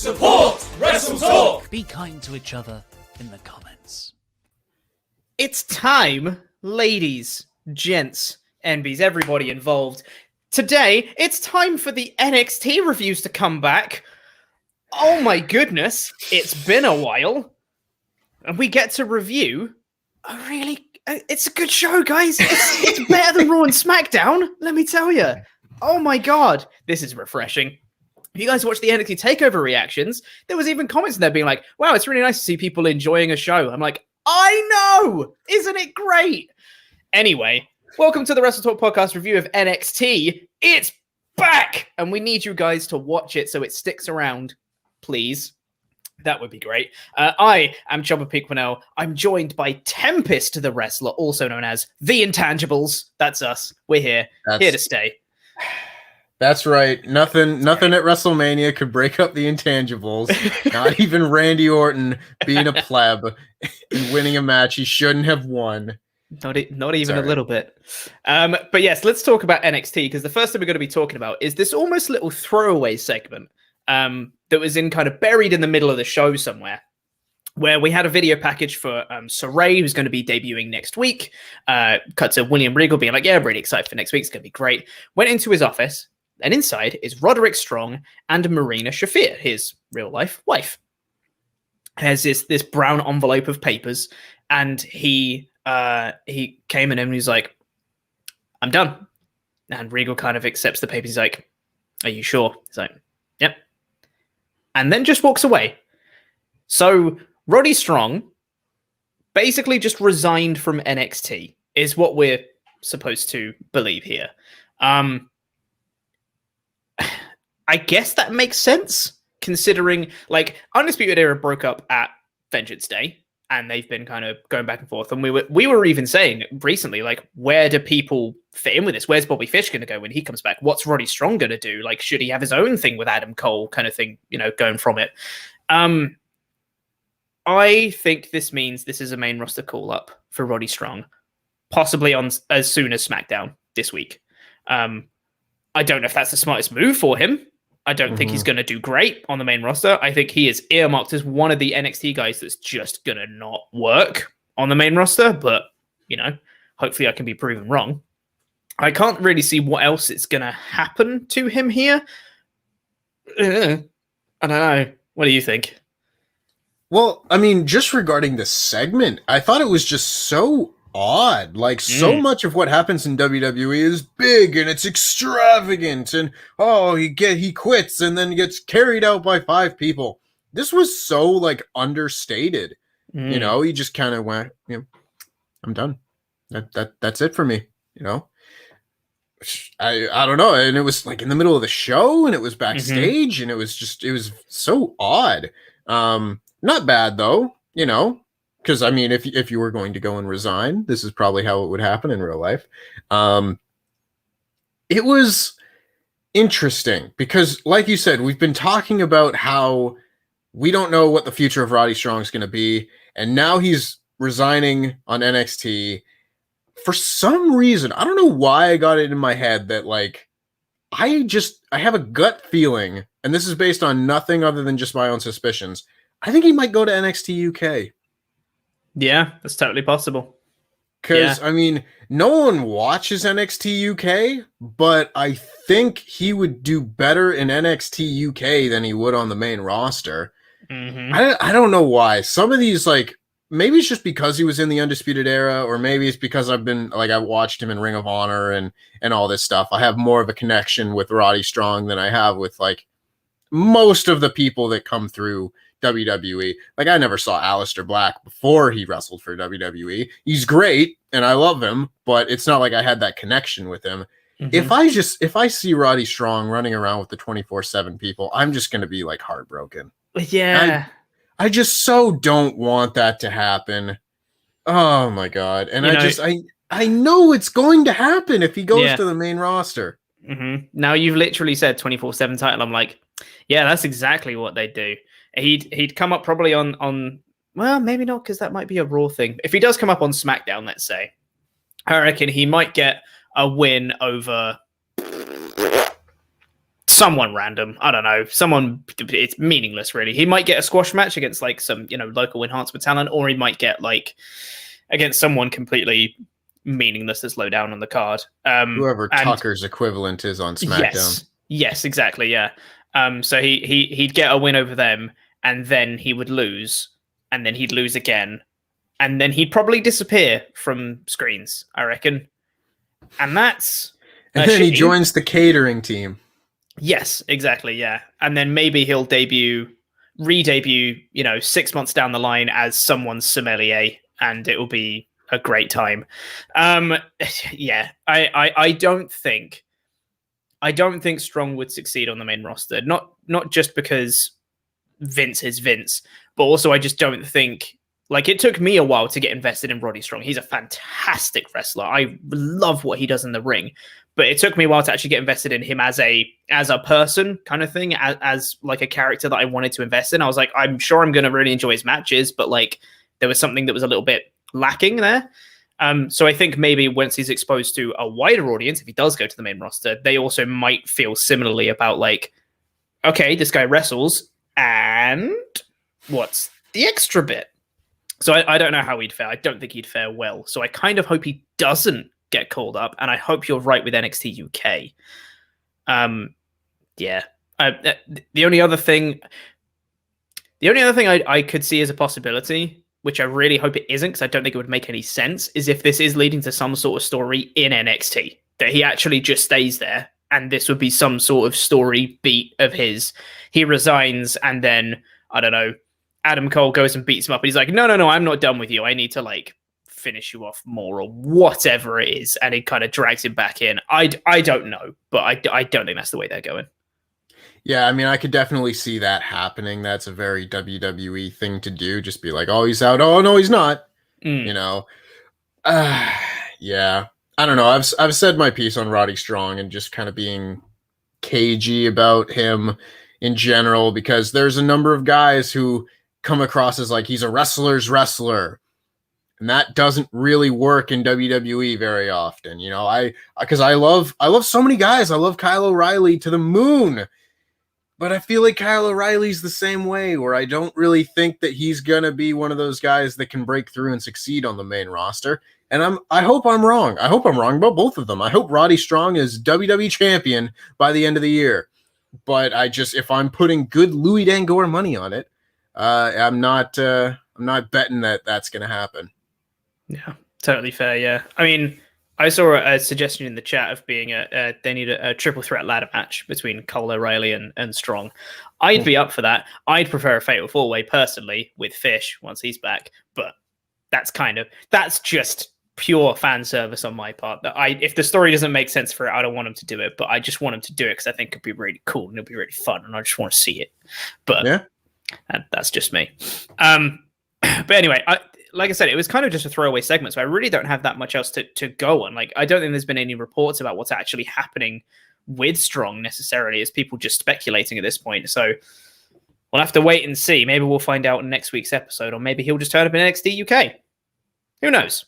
Support WrestleTalk! Be kind to each other in the comments. It's time, ladies, gents, NBs, everybody involved. Today, it's time for the NXT reviews to come back. Oh my goodness, it's been a while. And we get to review it's a good show, guys. It's better than Raw and SmackDown, let me tell you. Oh my god, this is refreshing. If you guys watch the NXT TakeOver reactions, there was even comments in there being like, wow, it's really nice to see people enjoying a show. I'm like, I know! Isn't it great? Anyway, welcome to the WrestleTalk Podcast review of NXT. It's back! And we need you guys to watch it so it sticks around, please. That would be great. I am Ciampa Pequenel. I'm joined by Tempest the Wrestler, also known as The Intangibles. That's us. We're here. Here to stay. That's right. Nothing at WrestleMania could break up the Intangibles. Not even Randy Orton being a pleb and winning a match he shouldn't have won. Not even a little bit. But yes, let's talk about NXT, because the first thing we're going to be talking about is this almost little throwaway segment that was buried in the middle of the show somewhere, where we had a video package for Saray, who's going to be debuting next week. Cut to William Regal being like, yeah, I'm really excited for next week. It's going to be great. Went into his office, and inside is Roderick Strong and Marina Shafir, his real-life wife. There's this brown envelope of papers, and he came in and he's like, I'm done. And Regal kind of accepts the papers. He's like, are you sure? He's like, yep. And then just walks away. So Roddy Strong basically just resigned from NXT, is what we're supposed to believe here. I guess that makes sense, considering Undisputed Era broke up at Vengeance Day, and they've been kind of going back and forth. And we were even saying recently, where do people fit in with this? Where's Bobby Fish going to go when he comes back? What's Roddy Strong going to do? Should he have his own thing with Adam Cole kind of thing, going from it? I think this means this is a main roster call-up for Roddy Strong, possibly on as soon as SmackDown this week. I don't know if that's the smartest move for him. I don't think he's going to do great on the main roster. I think he is earmarked as one of the NXT guys that's just going to not work on the main roster. But, hopefully I can be proven wrong. I can't really see what else is going to happen to him here. I don't know. What do you think? Well, I mean, just regarding the segment, I thought it was just so odd. So much of what happens in WWE is big and it's extravagant, and he quits and then gets carried out by 5 people. This was so understated. He just kind of went, I'm done. That's it for me. I don't know. And it was in the middle of the show, and it was backstage, and it was so odd. Not bad though, because, I mean, if you were going to go and resign, this is probably how it would happen in real life. It was interesting because, like you said, we've been talking about how we don't know what the future of Roddy Strong is going to be, and now he's resigning on NXT. For some reason, I don't know why I got it in my head that, I have a gut feeling, and this is based on nothing other than just my own suspicions. I think he might go to NXT UK. Yeah, that's totally possible. Because, I mean, no one watches NXT UK, but I think he would do better in NXT UK than he would on the main roster. I don't know why. Some of these, maybe it's just because he was in the Undisputed Era, or maybe it's because I've watched him in Ring of Honor and all this stuff. I have more of a connection with Roddy Strong than I have with, most of the people that come through WWE. I never saw Aleister Black before he wrestled for WWE. He's great and I love him, but it's not like I had that connection with him. If I see Roddy Strong running around with the 24/7 people, I'm just going to be heartbroken. Yeah. I just so don't want that to happen. Oh my God. And I know it's going to happen if he goes to the main roster. Now you've literally said 24/7 title. I'm like, yeah, that's exactly what they do. He'd come up probably on well, maybe not, because that might be a Raw thing. If he does come up on SmackDown, let's say, I reckon he might get a win over someone random. I don't know. Someone, it's meaningless, really. He might get a squash match against like some, local enhancement talent, or he might get like against someone completely meaningless that's low down on the card. Whoever Tucker's equivalent is on SmackDown. Yes, exactly. Yeah. So he'd get a win over them, and then he would lose, and then he'd lose again, and then he'd probably disappear from screens, I reckon. And that's... And then he joins the catering team. Yes, exactly, yeah. And then maybe he'll re-debut, 6 months down the line as someone's sommelier, and it will be a great time. Yeah, I don't think Strong would succeed on the main roster. Not just because Vince is Vince, but also I just don't think... Like, it took me a while to get invested in Roddy Strong. He's a fantastic wrestler. I love what he does in the ring. But it took me a while to actually get invested in him as a person kind of thing, as like a character that I wanted to invest in. I was like, I'm sure I'm going to really enjoy his matches, but like there was something that was a little bit lacking there. So I think maybe once he's exposed to a wider audience, if he does go to the main roster, they also might feel similarly about like, okay, this guy wrestles, and what's the extra bit? So I don't know how he'd fare. I don't think he'd fare well. So I kind of hope he doesn't get called up, and I hope you're right with NXT UK. Yeah. The only other thing I could see as a possibility, which I really hope it isn't, because I don't think it would make any sense, is if this is leading to some sort of story in NXT, that he actually just stays there, and this would be some sort of story beat of his. He resigns, and then, I don't know, Adam Cole goes and beats him up, and he's like, no, I'm not done with you. I need to, like, finish you off more, or whatever it is, and it kind of drags him back in. I don't know, but I don't think that's the way they're going. Yeah, I mean, I could definitely see that happening. That's a very WWE thing to do. Just be like, oh, he's out. Oh, no, he's not. Yeah. I don't know. I've said my piece on Roddy Strong and just kind of being cagey about him in general, because there's a number of guys who come across as like he's a wrestler's wrestler. And that doesn't really work in WWE very often. Because I love so many guys. I love Kyle O'Reilly to the moon. But I feel like Kyle O'Reilly's the same way, where I don't really think that he's going to be one of those guys that can break through and succeed on the main roster. And I hope I'm wrong. I hope I'm wrong about both of them. I hope Roddy Strong is WWE champion by the end of the year. But if I'm putting good Louis Dangor money on it, I'm not betting that that's going to happen. Yeah, totally fair. Yeah, I mean, I saw a suggestion in the chat of being they need a triple threat ladder match between Cole O'Reilly and Strong. I'd be up for that. I'd prefer a fatal four way personally with Fish once he's back, but that's just pure fan service on my part. That if the story doesn't make sense for it, I don't want him to do it, but I just want him to do it because I think it'd be really cool and it'll be really fun, and I just want to see it. But yeah, that's just me. But anyway, like I said, it was kind of just a throwaway segment, so I really don't have that much else to go on. Like, I don't think there's been any reports about what's actually happening with Strong necessarily. It's people just speculating at this point. So we'll have to wait and see. Maybe we'll find out in next week's episode, or maybe he'll just turn up in NXT UK. Who knows?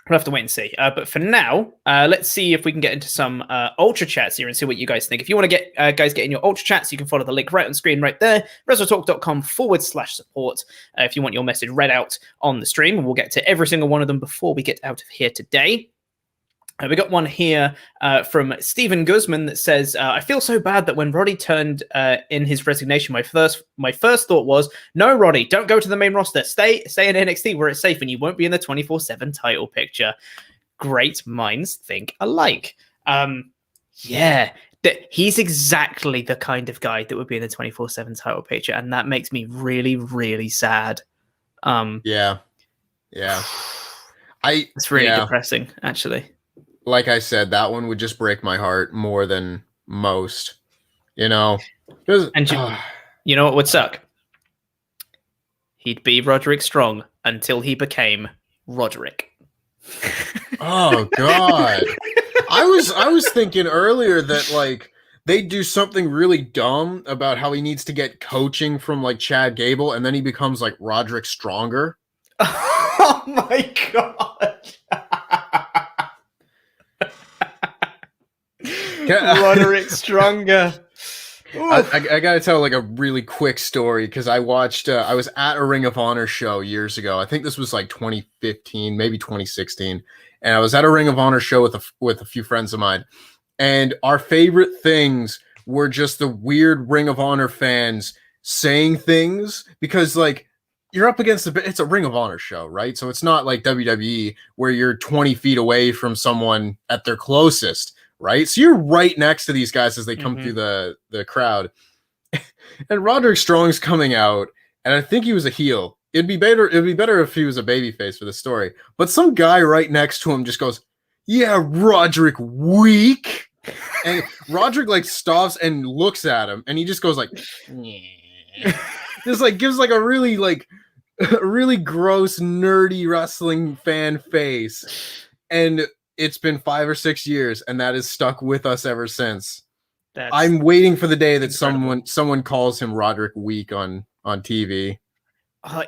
We'll have to wait and see. But for now, let's see if we can get into some Ultra Chats here and see what you guys think. If you want to get in your Ultra Chats, you can follow the link right on screen right there, WrestleTalk.com/support. If you want your message read out on the stream, we'll get to every single one of them before we get out of here today. We got one here from Stephen Guzman that says, I feel so bad that when Roddy turned in his resignation, my first thought was, no, Roddy, don't go to the main roster. Stay in NXT where it's safe and you won't be in the 24/7 title picture. Great minds think alike. Yeah, he's exactly the kind of guy that would be in the 24/7 title picture, and that makes me really, really sad. Yeah. It's really depressing, actually. Like I said, that one would just break my heart more than most, And you know what would suck? He'd be Roderick Strong until he became Roderick. Oh God. I was thinking earlier that like they'd do something really dumb about how he needs to get coaching from like Chad Gable, and then he becomes like Roderick Stronger. Oh my God. Roderick Stronger. I gotta tell like a really quick story because I watched. I was at a Ring of Honor show years ago. I think this was like 2015, maybe 2016, and I was at a Ring of Honor show with a few friends of mine, and our favorite things were just the weird Ring of Honor fans saying things because like you're up against it's a Ring of Honor show, right? So it's not like WWE where you're 20 feet away from someone at their closest, right? So you're right next to these guys as they come through the crowd. And Roderick Strong's coming out, and I think he was a heel. It'd be better if he was a babyface for the story. But some guy right next to him just goes, "Yeah, Roderick, weak." And Roderick like stops and looks at him, and he just goes like, just like gives like a really gross nerdy wrestling fan face. And it's been 5 or 6 years, and that has stuck with us ever since. I'm waiting for the day that someone calls him Roderick Weak on TV.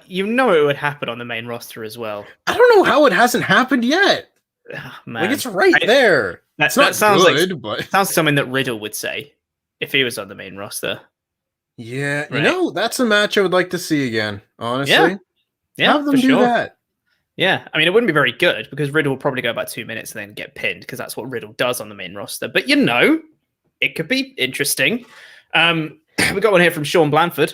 You know it would happen on the main roster as well. I don't know how it hasn't happened yet. Oh, man. Like it's right there. That sounds good, but sounds something that Riddle would say if he was on the main roster. Yeah, right. That's a match I would like to see again. Honestly, yeah, have them do that. Yeah, I mean, it wouldn't be very good because Riddle will probably go about 2 minutes and then get pinned because that's what Riddle does on the main roster. But it could be interesting. We got one here from Sean Blanford.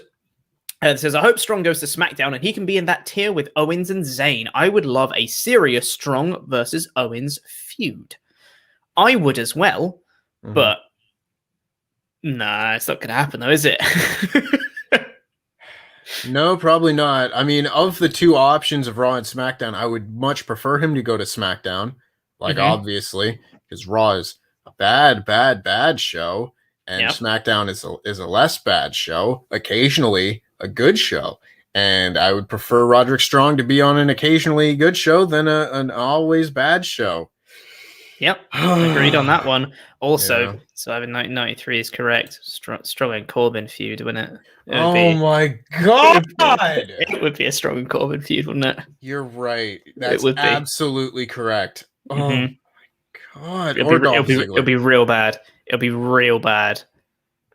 It says, I hope Strong goes to SmackDown and he can be in that tier with Owens and Zayn. I would love a serious Strong versus Owens feud. I would as well, but nah, it's not going to happen though, is it? No, probably not. I mean, of the two options of Raw and SmackDown, I would much prefer him to go to SmackDown, obviously, because Raw is a bad show, and SmackDown is a less bad show, occasionally a good show. And I would prefer Roderick Strong to be on an occasionally good show than an always bad show. Yep, agreed on that one. Also, so I have 1993 is correct. Strong and Corbin feud, wouldn't it? My God! It would be a Strong and Corbin feud, wouldn't it? You're right. That's absolutely correct. Oh my God! It'll be real bad. It'll be real bad.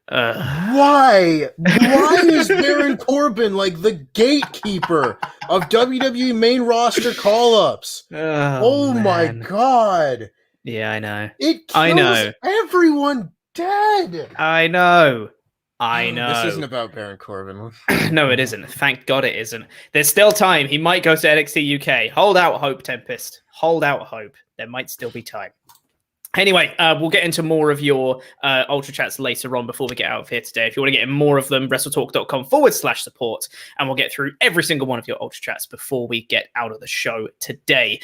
Why? Why is Baron Corbin like the gatekeeper of WWE main roster call-ups? Oh my God! Yeah, I know. It kills everyone dead. I know. This isn't about Baron Corbin. No, it isn't. Thank God it isn't. There's still time. He might go to NXT UK. Hold out hope, Tempest. Hold out hope. There might still be time. Anyway, we'll get into more of your Ultra Chats later on before we get out of here today. If you want to get more of them, WrestleTalk.com/support, and we'll get through every single one of your Ultra Chats before we get out of the show today.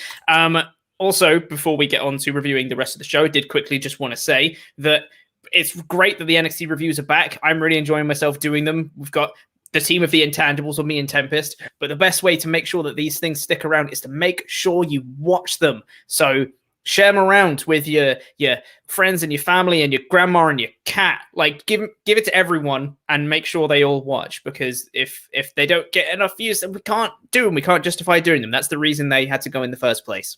Also, before we get on to reviewing the rest of the show, I did quickly just want to say that it's great that the NXT reviews are back. I'm really enjoying myself doing them. We've got the team of the Intangibles with me and Tempest, but the best way to make sure that these things stick around is to make sure you watch them. So share them around with your friends and your family and your grandma and your cat. Like give it to everyone and make sure they all watch, because if they don't get enough views, then we can't do them. We can't justify doing them. That's the reason they had to go in the first place.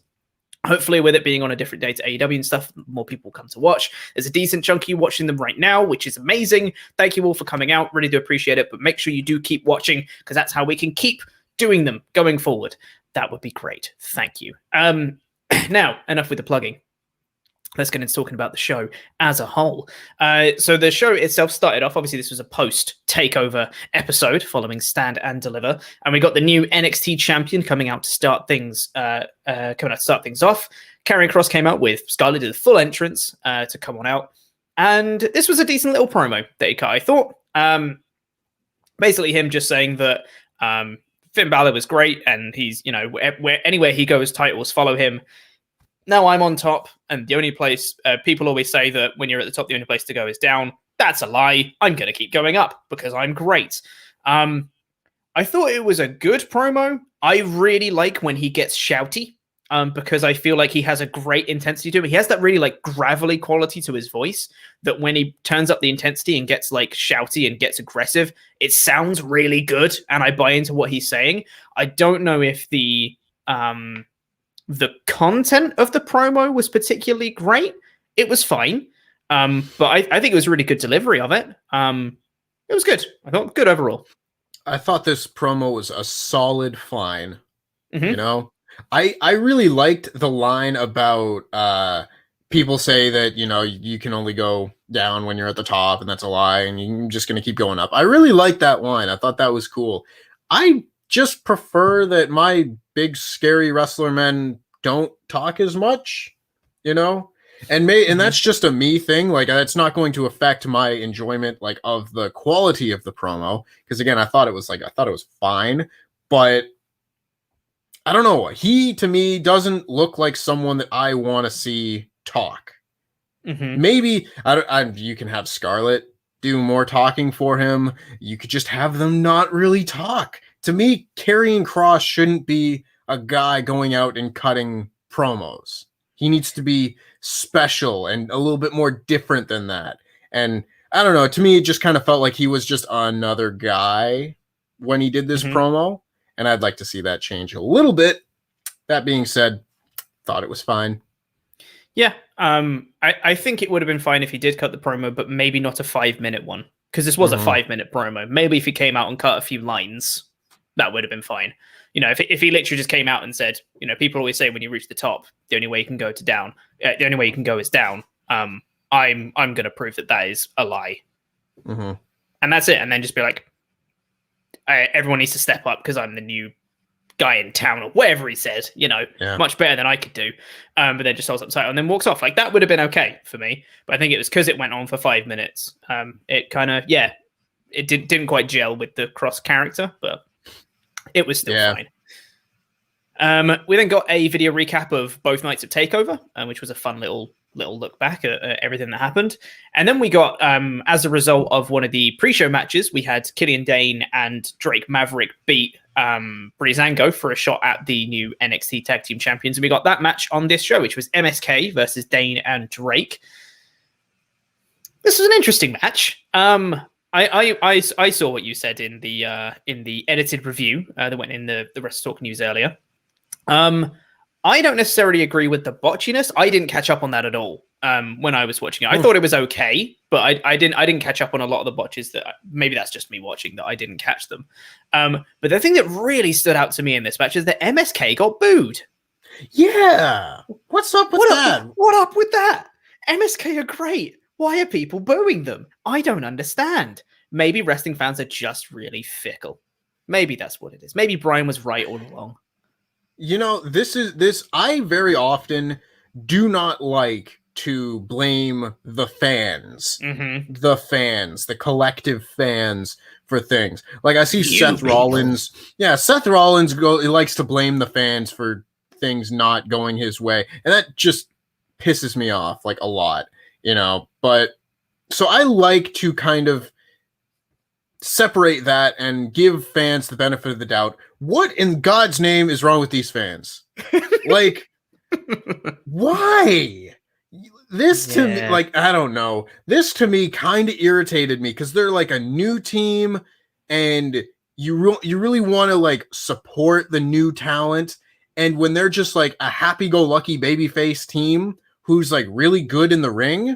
Hopefully, with it being on a different day to AEW and stuff, more people come to watch. There's a decent chunk of you watching them right now, which is amazing. Thank you all for coming out. Really do appreciate it. But make sure you do keep watching, because that's how we can keep doing them going forward. That would be great. Thank you. Now, enough with the plugging. Let's get into talking about the show as a whole. So the show itself started off, obviously this was a post-takeover episode following Stand and Deliver. And we got the new NXT champion coming out to start things off. Karrion Kross came out with Scarlett, did a full entrance to come on out. And this was a decent little promo that he cut, I thought. Basically him just saying that Finn Balor was great and he's, anywhere he goes, titles follow him. Now I'm on top, and the only place people always say that when you're at the top, the only place to go is down. That's a lie. I'm going to keep going up because I'm great. I thought it was a good promo. I really like when he gets shouty because I feel like he has a great intensity to him. He has that really gravelly quality to his voice that when he turns up the intensity and gets shouty and gets aggressive, it sounds really good, and I buy into what he's saying. I don't know if the content of the promo was particularly great. It was fine. But I think it was a really good delivery of it. It was good. I thought good overall. I thought this promo was a solid fine. Mhm. You know, I really liked the line about people say that, you know, you can only go down when you're at the top, and that's a lie, and you're just going to keep going up. I really liked that line. I thought that was cool. I just prefer that my big scary wrestler men don't talk as much, you know? And that's just a me thing. Like, it's not going to affect my enjoyment, like, of the quality of the promo. Because again, I thought it was fine, but I don't know. He, to me, doesn't look like someone that I want to see talk. Maybe you can have Scarlett do more talking for him. You could just have them not really talk. To me, Karrion Kross shouldn't be a guy going out and cutting promos. He needs to be special and a little bit more different than that. And I don't know. To me, it just kind of felt like he was just another guy when he did this promo. And I'd like to see that change a little bit. That being said, thought it was fine. Yeah, I think it would have been fine if he did cut the promo, but maybe not a 5-minute one, because this was a 5-minute promo. Maybe if he came out and cut a few lines, that would have been fine. You know, if he literally just came out and said, you know, people always say when you reach the top, the only way you can go the only way you can go is down. I'm going to prove that is a lie, and that's it. And then just be like, everyone needs to step up because I'm the new guy in town, or whatever he said, you know, much better than I could do. But then just holds up the title and then walks off. Like, that would have been okay for me. But I think it was because it went on for 5 minutes. It kind of, it didn't quite gel with the Kross character, but it was still fine. We then got a video recap of both nights of TakeOver, which was a fun little look back at everything that happened. And then we got, as a result of one of the pre-show matches, we had Killian Dain and Drake Maverick beat Breezango for a shot at the new NXT Tag Team Champions. And we got that match on this show, which was MSK versus Dain and Drake. This was an interesting match. I saw what you said in the edited review that went in the WrestleTalk news earlier. I don't necessarily agree with the botchiness. I didn't catch up on that at all when I was watching it. I thought it was okay, but I didn't catch up on a lot of the botches. Maybe that's just me watching that I didn't catch them. But the thing that really stood out to me in this match is that MSK got booed. Yeah, what's up with that? What up with that? MSK are great. Why are people booing them? I don't understand. Maybe wrestling fans are just really fickle. Maybe that's what it is. Maybe Brian was right all along. You know, I very often do not like to blame the fans, the collective fans for things. Like, I see Seth Rollins. Yeah, Seth Rollins he likes to blame the fans for things not going his way. And that just pisses me off, like, a lot, you know. But so I like to kind of separate that and give fans the benefit of the doubt. What in God's name is wrong with these fans? Like, why? This to me, like, I don't know. This to me kind of irritated me because they're like a new team, and you really want to like support the new talent. And when they're just like a happy-go-lucky babyface team who's like really good in the ring,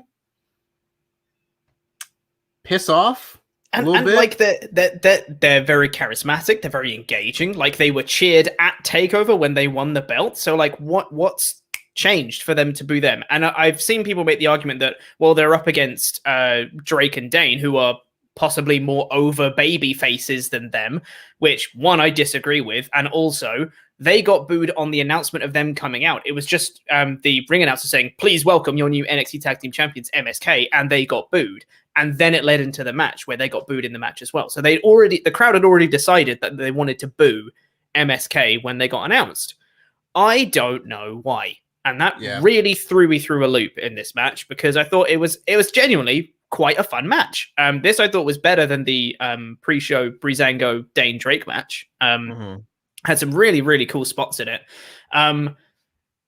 piss off. And like they're very charismatic, they're very engaging. Like, they were cheered at TakeOver when they won the belt. So like, what's changed for them to boo them? And I've seen people make the argument that, well, they're up against Drake and Dain, who are possibly more over baby faces than them, which one I disagree with. And also, they got booed on the announcement of them coming out. It was just the ring announcer saying, please welcome your new NXT Tag Team Champions, MSK, and they got booed. And then it led into the match where they got booed in the match as well. So the crowd had already decided that they wanted to boo MSK when they got announced. I don't know why. And that really threw me through a loop in this match, because I thought it was genuinely quite a fun match. This I thought was better than the pre-show Breezango Dain Drake match. Had some really, really cool spots in it.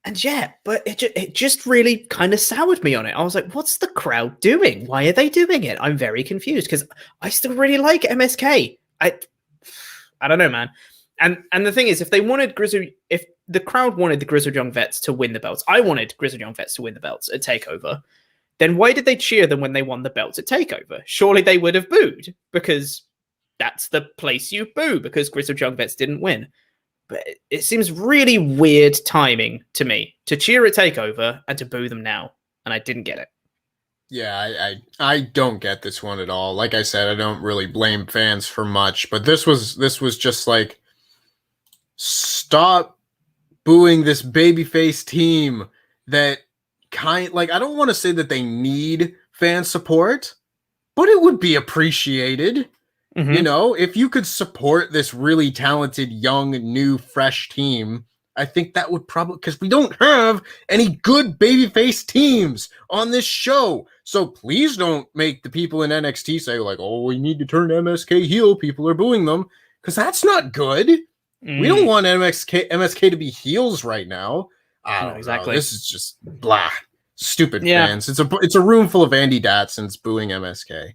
And yeah, but it just really kind of soured me on it. I was like, what's the crowd doing? Why are they doing it? I'm very confused, because I still really like MSK. I don't know, man. And the thing is, if the crowd wanted the Grizzled Young Vets to win the belts, I wanted Grizzled Young Vets to win the belts at TakeOver, then why did they cheer them when they won the belts at TakeOver? Surely they would have booed, because that's the place you boo, because Grizzled Young Vets didn't win. But it seems really weird timing to me to cheer at TakeOver and to boo them now, and I didn't get it. Yeah, I don't get this one at all. Like I said, I don't really blame fans for much, but this was just like, stop booing this babyface team that I don't want to say that they need fan support, but it would be appreciated. Mm-hmm. You know, if you could support this really talented, young, new, fresh team, I think that would probably, because we don't have any good babyface teams on this show. So please don't make the people in NXT say like, oh, we need to turn MSK heel. People are booing them, because that's not good. We don't want MSK to be heels right now. I don't know. This is just blah. Stupid fans. It's a room full of Andy Datsons booing MSK.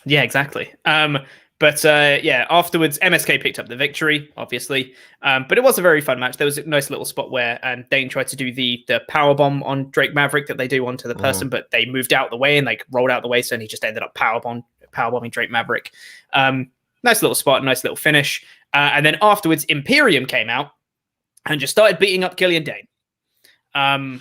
Yeah, exactly. But afterwards, MSK picked up the victory, obviously. But it was a very fun match. There was a nice little spot where Dain tried to do the powerbomb on Drake Maverick that they do onto the person, but they moved out the way and like rolled out the way, so he just ended up powerbombing Drake Maverick. Nice little spot, nice little finish. And then afterwards, Imperium came out and just started beating up Killian Dain. And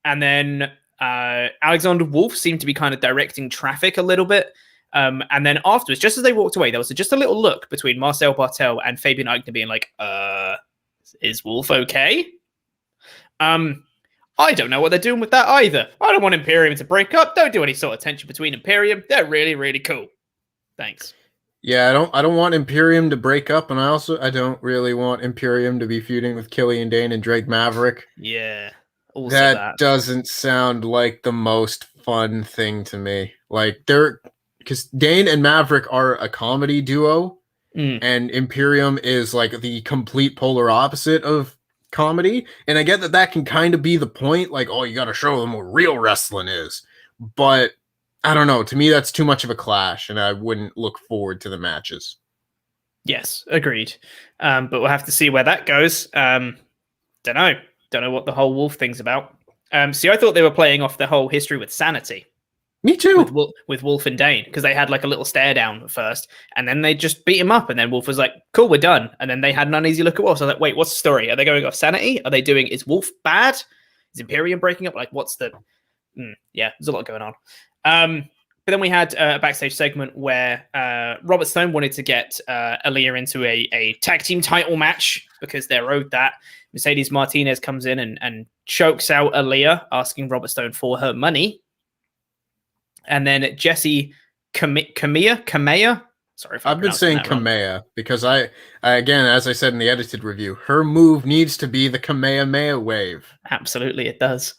then Alexander Wolf seemed to be kind of directing traffic a little bit. And then afterwards, just as they walked away, there was just a little look between Marcel Bartel and Fabian Eichner being like, is Wolf okay? I don't know what they're doing with that either. I don't want Imperium to break up. Don't do any sort of tension between Imperium. They're really, really cool. Thanks. Yeah, I don't want Imperium to break up, and I don't really want Imperium to be feuding with Killian Dain and Drake Maverick. Yeah. Also that doesn't sound like the most fun thing to me. Like because Dain and Maverick are a comedy duo, and Imperium is like the complete polar opposite of comedy. And I get that can kind of be the point, like, oh, you got to show them what real wrestling is. But I don't know. To me, that's too much of a clash, and I wouldn't look forward to the matches. Yes, agreed. But we'll have to see where that goes. Don't know what the whole Wolf thing's about. See, I thought they were playing off the whole history with Sanity. Me too. With Wolf and Dain, because they had like a little stare down at first, and then they just beat him up, and then Wolf was like, cool, we're done. And then they had an uneasy look at Wolf. So I was like, wait, what's the story? Are they going off Sanity? Are they doing, is Wolf bad? Is Imperium breaking up? Like, what's the... yeah, there's a lot going on. But then we had a backstage segment where Robert Stone wanted to get Aaliyah into a tag team title match because they're owed that. Mercedes Martinez comes in and chokes out Aaliyah, asking Robert Stone for her money. And then Jessi Kamea. Sorry if I've been saying Kamea because I again, as I said in the edited review, her move needs to be the Kamehameha wave. Absolutely, it does.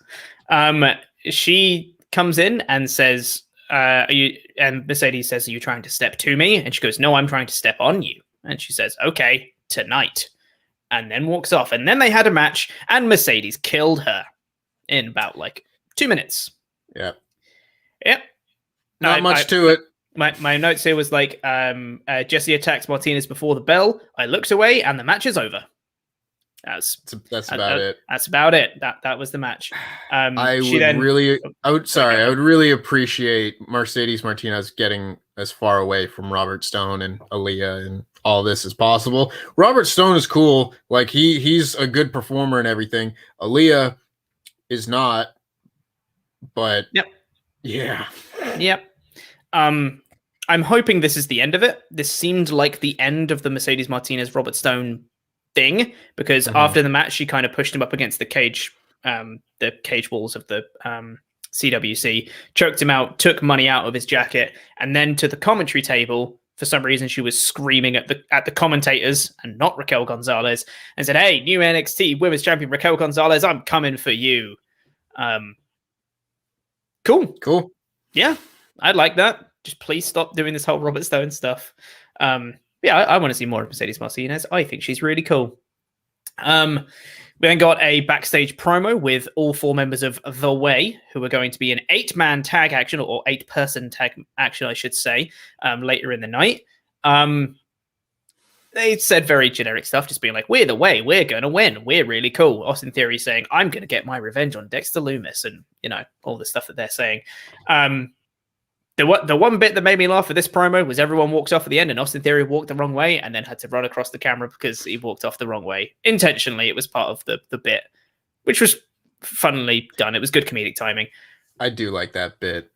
She comes in and says, and Mercedes says, are you trying to step to me? And she goes, no, I'm trying to step on you. And she says, okay, tonight. And then walks off. And then they had a match, and Mercedes killed her in about 2 minutes. Yep. Not much to it. My notes here was Jessi attacks Martinez before the bell. I looked away, and the match is over. That's about it. That's about it. That was the match. I would really appreciate Mercedes Martinez getting as far away from Robert Stone and Aaliyah and all this as possible. Robert Stone is cool. Like he's a good performer and everything. Aaliyah is not. But yeah. Yep. I'm hoping this is the end of it. This seemed like the end of the Mercedes Martinez Robert Stone thing, because after the match she kind of pushed him up against the cage walls of the CWC, choked him out, took money out of his jacket, and then to the commentary table. For some reason she was screaming at the commentators and not Raquel Gonzalez, and said, hey, new NXT Women's Champion Raquel Gonzalez, I'm coming for you. Cool. Yeah, I'd like that. Just please stop doing this whole Robert Stone stuff. I want to see more of Mercedes Martinez. I think she's really cool. We then got a backstage promo with all 4 members of The Way, who are going to be an 8-man tag action, or 8-person tag action, I should say, later in the night. they said very generic stuff, just being like, we're the way, we're going to win, we're really cool. Austin Theory saying, I'm going to get my revenge on Dexter Lumis, and, you know, all the stuff that they're saying. The one bit that made me laugh with this promo was everyone walked off at the end and Austin Theory walked the wrong way and then had to run across the camera because he walked off the wrong way. Intentionally, it was part of the bit, which was funnily done. It was good comedic timing. I do like that bit.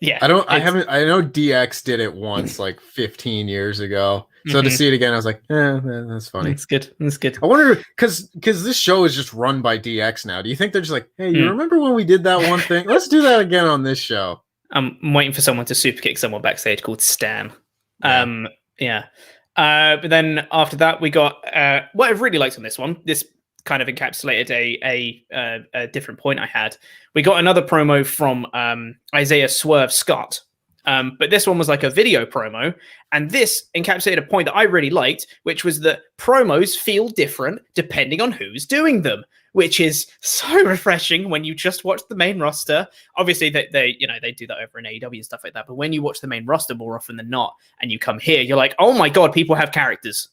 Yeah. I know DX did it once like 15 years ago. So to see it again, I was like, that's funny. It's good. It's good. I wonder, because this show is just run by DX now. Do you think they're just like, hey, you remember when we did that one thing? Let's do that again on this show. I'm waiting for someone to super kick someone backstage called Stan. But then after that, we got what I really liked on this one. This kind of encapsulated a different point I had. We got another promo from Isaiah Swerve Scott. But this one was like a video promo, and this encapsulated a point that I really liked, which was that promos feel different depending on who's doing them, which is so refreshing when you just watch the main roster. Obviously, they do that over in AEW and stuff like that, but when you watch the main roster more often than not, and you come here, you're like, oh my god, people have characters.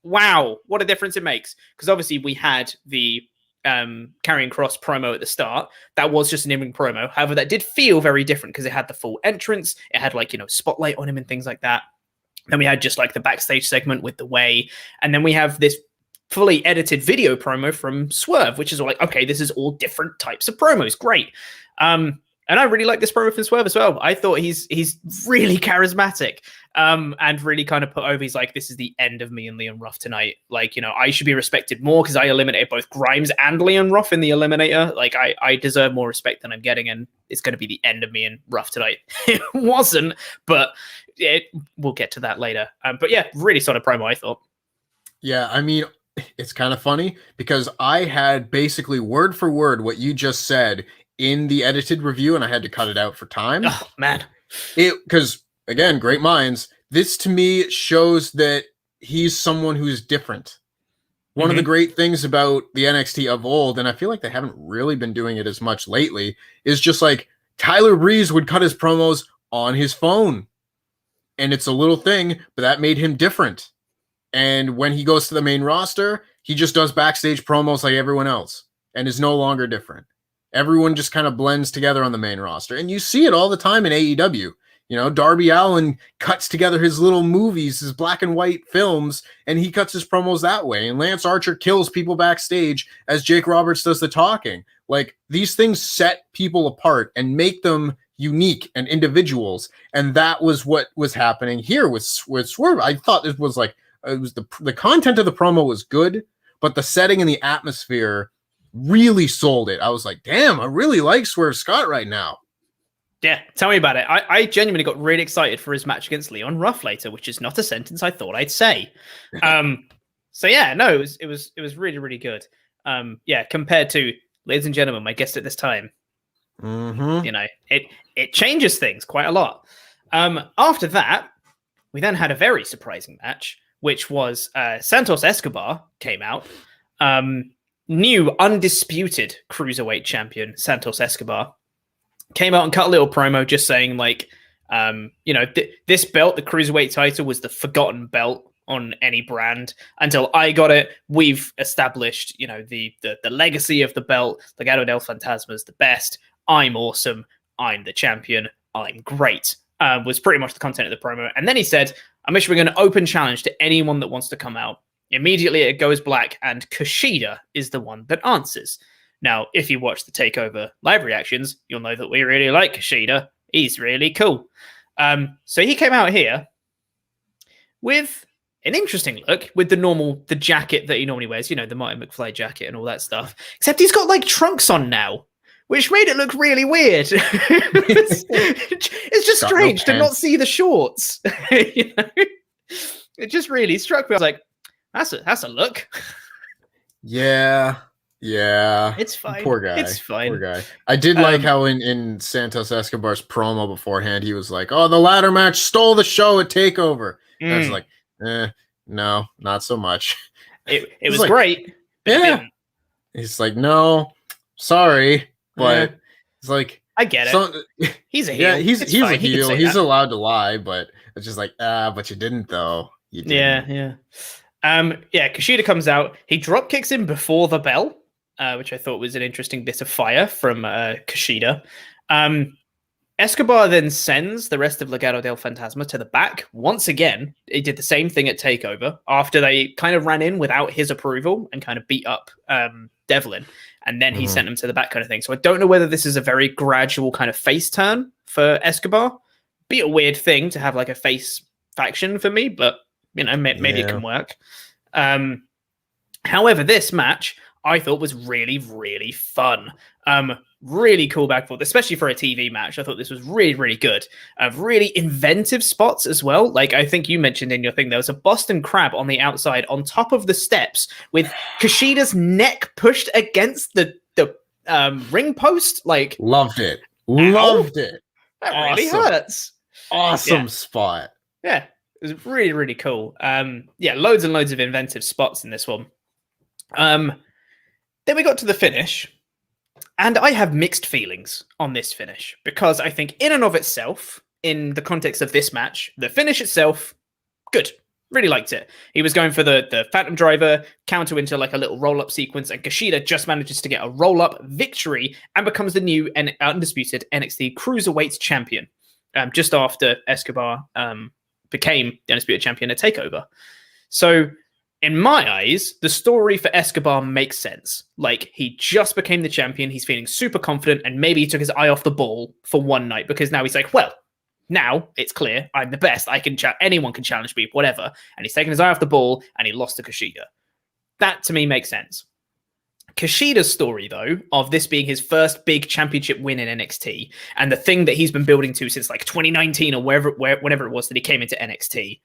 Wow, what a difference it makes. Because obviously we had the Karrion Kross promo at the start. That was just an in-ring promo. However, that did feel very different because it had the full entrance. It had like, spotlight on him and things like that. Then we had just like the backstage segment with the way. And then we have this fully edited video promo from Swerve, which is all like, okay, this is all different types of promos. Great. And I really like this promo from Swerve as well. I thought he's really charismatic and really kind of put over. He's like, this is the end of me and Leon Ruff tonight. Like, I should be respected more because I eliminated both Grimes and Leon Ruff in the Eliminator. Like, I deserve more respect than I'm getting, and it's going to be the end of me and Ruff tonight. It wasn't, but we'll get to that later. But yeah, really solid promo, I thought. Yeah, I mean, it's kind of funny because I had basically word for word what you just said in the edited review, and I had to cut it out for time. Oh, man. Because, again, great minds. This, to me, shows that he's someone who's different. One of the great things about the NXT of old, and I feel like they haven't really been doing it as much lately, is just like Tyler Breeze would cut his promos on his phone. And it's a little thing, but that made him different. And when he goes to the main roster, he just does backstage promos like everyone else and is no longer different. Everyone just kind of blends together on the main roster. And you see it all the time in AEW. Darby Allin cuts together his little movies, his black and white films, and he cuts his promos that way. And Lance Archer kills people backstage as Jake Roberts does the talking. Like, these things set people apart and make them unique and individuals. And that was what was happening here with Swerve. I thought it was like, the content of the promo was good, but the setting and the atmosphere really sold it. I was like, damn, I really like Swerve Scott right now. Yeah, tell me about it. I genuinely got really excited for his match against Leon Ruff later, which is not a sentence I thought I'd say. So yeah, no, it was really, really good. Compared to, ladies and gentlemen, my guest at this time. It changes things quite a lot. After that, we then had a very surprising match, which was Santos Escobar came out. New undisputed cruiserweight champion Santos Escobar came out and cut a little promo just saying like, this belt, the cruiserweight title, was the forgotten belt on any brand until I got it. We've established, the legacy of the belt. Legado del Fantasma is the best. I'm awesome. I'm the champion. I'm great. Was pretty much the content of the promo. And then he said, I'm issuing an open challenge to anyone that wants to come out. Immediately it goes black and KUSHIDA is the one that answers. Now, if you watch the TakeOver live reactions, you'll know that we really like KUSHIDA. He's really cool. So he came out here with an interesting look with the jacket that he normally wears, the Martin McFly jacket and all that stuff. Except he's got like trunks on now, which made it look really weird. It's just strange to not see the shorts. It just really struck me. I was like, that's a look. Yeah. It's fine. Poor guy. It's fine. Poor guy. I did like how in Santos Escobar's promo beforehand, he was like, oh, the ladder match stole the show at TakeOver. And I was like, no, not so much. It was like, great. Yeah. He's like, no, sorry. But it's like, I get it. He's a heel. Yeah, he's a fine. heel. He's allowed to lie, but it's just like, but you didn't though. You didn't. Yeah. Kushida comes out. He drop kicks him before the bell, which I thought was an interesting bit of fire from Kushida. Escobar then sends the rest of Legado del Fantasma to the back. Once again, he did the same thing at TakeOver after they kind of ran in without his approval and kind of beat up Devlin. And then he sent him to the back kind of thing. So I don't know whether this is a very gradual kind of face turn for Escobar. Be a weird thing to have like a face faction for me, but maybe it can work. However, this match I thought was really, really fun. Really cool back and forth, especially for a TV match. I thought this was really, really good. Really inventive spots as well. Like I think you mentioned in your thing, there was a Boston Crab on the outside on top of the steps with Kushida's neck pushed against the ring post. Like loved it. Loved it. That really hurts. Awesome spot. Yeah, it was really, really cool. Loads and loads of inventive spots in this one. Then we got to the finish. And I have mixed feelings on this finish because I think in and of itself, in the context of this match, the finish itself, good. Really liked it. He was going for the Phantom Driver, counter into like a little roll-up sequence, and Kushida just manages to get a roll-up victory and becomes the new undisputed NXT Cruiserweight champion just after Escobar became the undisputed champion at TakeOver. So in my eyes, the story for Escobar makes sense. Like, he just became the champion, he's feeling super confident, and maybe he took his eye off the ball for one night, because now he's like, well, now it's clear, I'm the best, anyone can challenge me, whatever. And he's taken his eye off the ball, and he lost to Kushida. That, to me, makes sense. Kushida's story, though, of this being his first big championship win in NXT, and the thing that he's been building to since, like, 2019 or whenever it was that he came into NXT,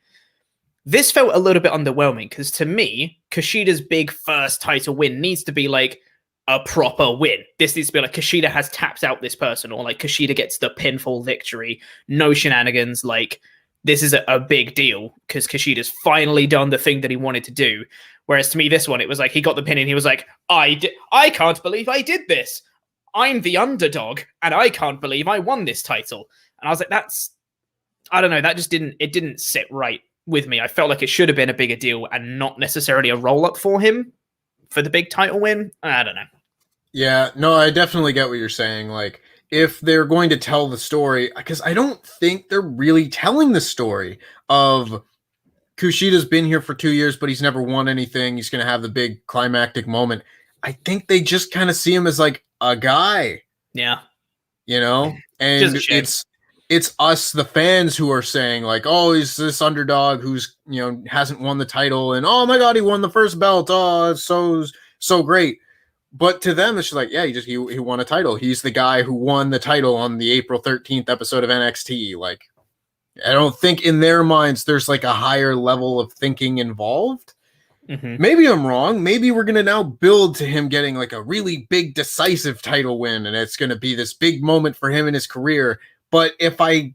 this felt a little bit underwhelming because to me, Kushida's big first title win needs to be like a proper win. This needs to be like Kushida has tapped out this person, or like Kushida gets the pinfall victory. No shenanigans. Like, this is a big deal because Kushida's finally done the thing that he wanted to do. Whereas to me, this one, it was like he got the pin and he was like, I can't believe I did this. I'm the underdog and I can't believe I won this title. And I was like, I don't know. That just didn't sit right with me. I felt like it should have been a bigger deal and not necessarily a roll-up for him for the big title win. I don't know. Yeah, no, I definitely get what you're saying. Like, if they're going to tell the story, because I don't think they're really telling the story of Kushida's been here for 2 years, but he's never won anything. He's going to have the big climactic moment. I think they just kind of see him as like a guy. Yeah. You know? And it's us, the fans, who are saying like, oh, he's this underdog who's, hasn't won the title, and oh my God, he won the first belt. Oh, it's so great. But to them, it's just like, yeah, he won a title. He's the guy who won the title on the April 13th episode of NXT. Like, I don't think in their minds there's like a higher level of thinking involved. Mm-hmm. Maybe I'm wrong. Maybe we're going to now build to him getting like a really big decisive title win, and it's going to be this big moment for him in his career. But if I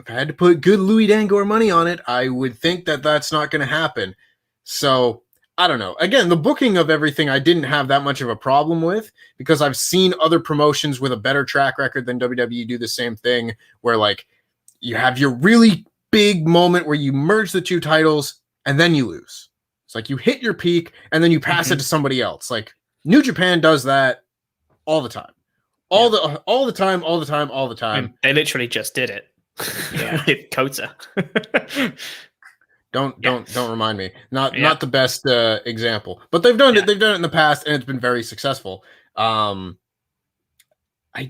had to put good Louis Dangoor money on it, I would think that that's not going to happen. So I don't know. Again, the booking of everything I didn't have that much of a problem with, because I've seen other promotions with a better track record than WWE do the same thing, where like you have your really big moment where you merge the two titles and then you lose. It's like you hit your peak and then you pass it to somebody else. Like New Japan does that all the time. All the time. They literally just did it. Yeah, with Kota. Don't remind me. Not the best example, but they've done it. They've done it in the past, and it's been very successful. I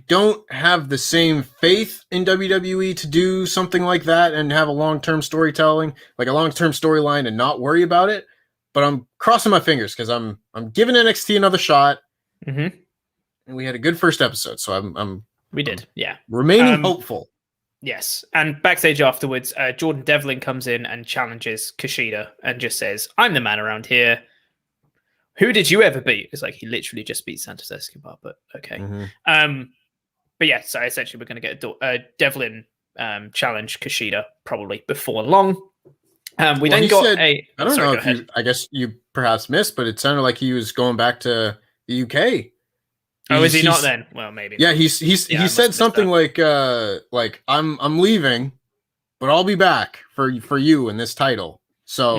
don't have the same faith in WWE to do something like that and have a long-term storytelling, like a long-term storyline, and not worry about it. But I'm crossing my fingers because I'm giving NXT another shot. Mm-hmm. And we had a good first episode, so I'm remaining hopeful. Yes, and backstage afterwards, Jordan Devlin comes in and challenges Kushida and just says, "I'm the man around here. Who did you ever beat?" It's like he literally just beat Santos Escobar, but okay. Mm-hmm. But yeah, so essentially we're going to get a Devlin challenge Kushida probably before long. We then got I guess you perhaps missed, but it sounded like he was going back to the UK. Oh, is he not then? Well, maybe. Yeah, he said something like I'm leaving, but I'll be back for you in this title. So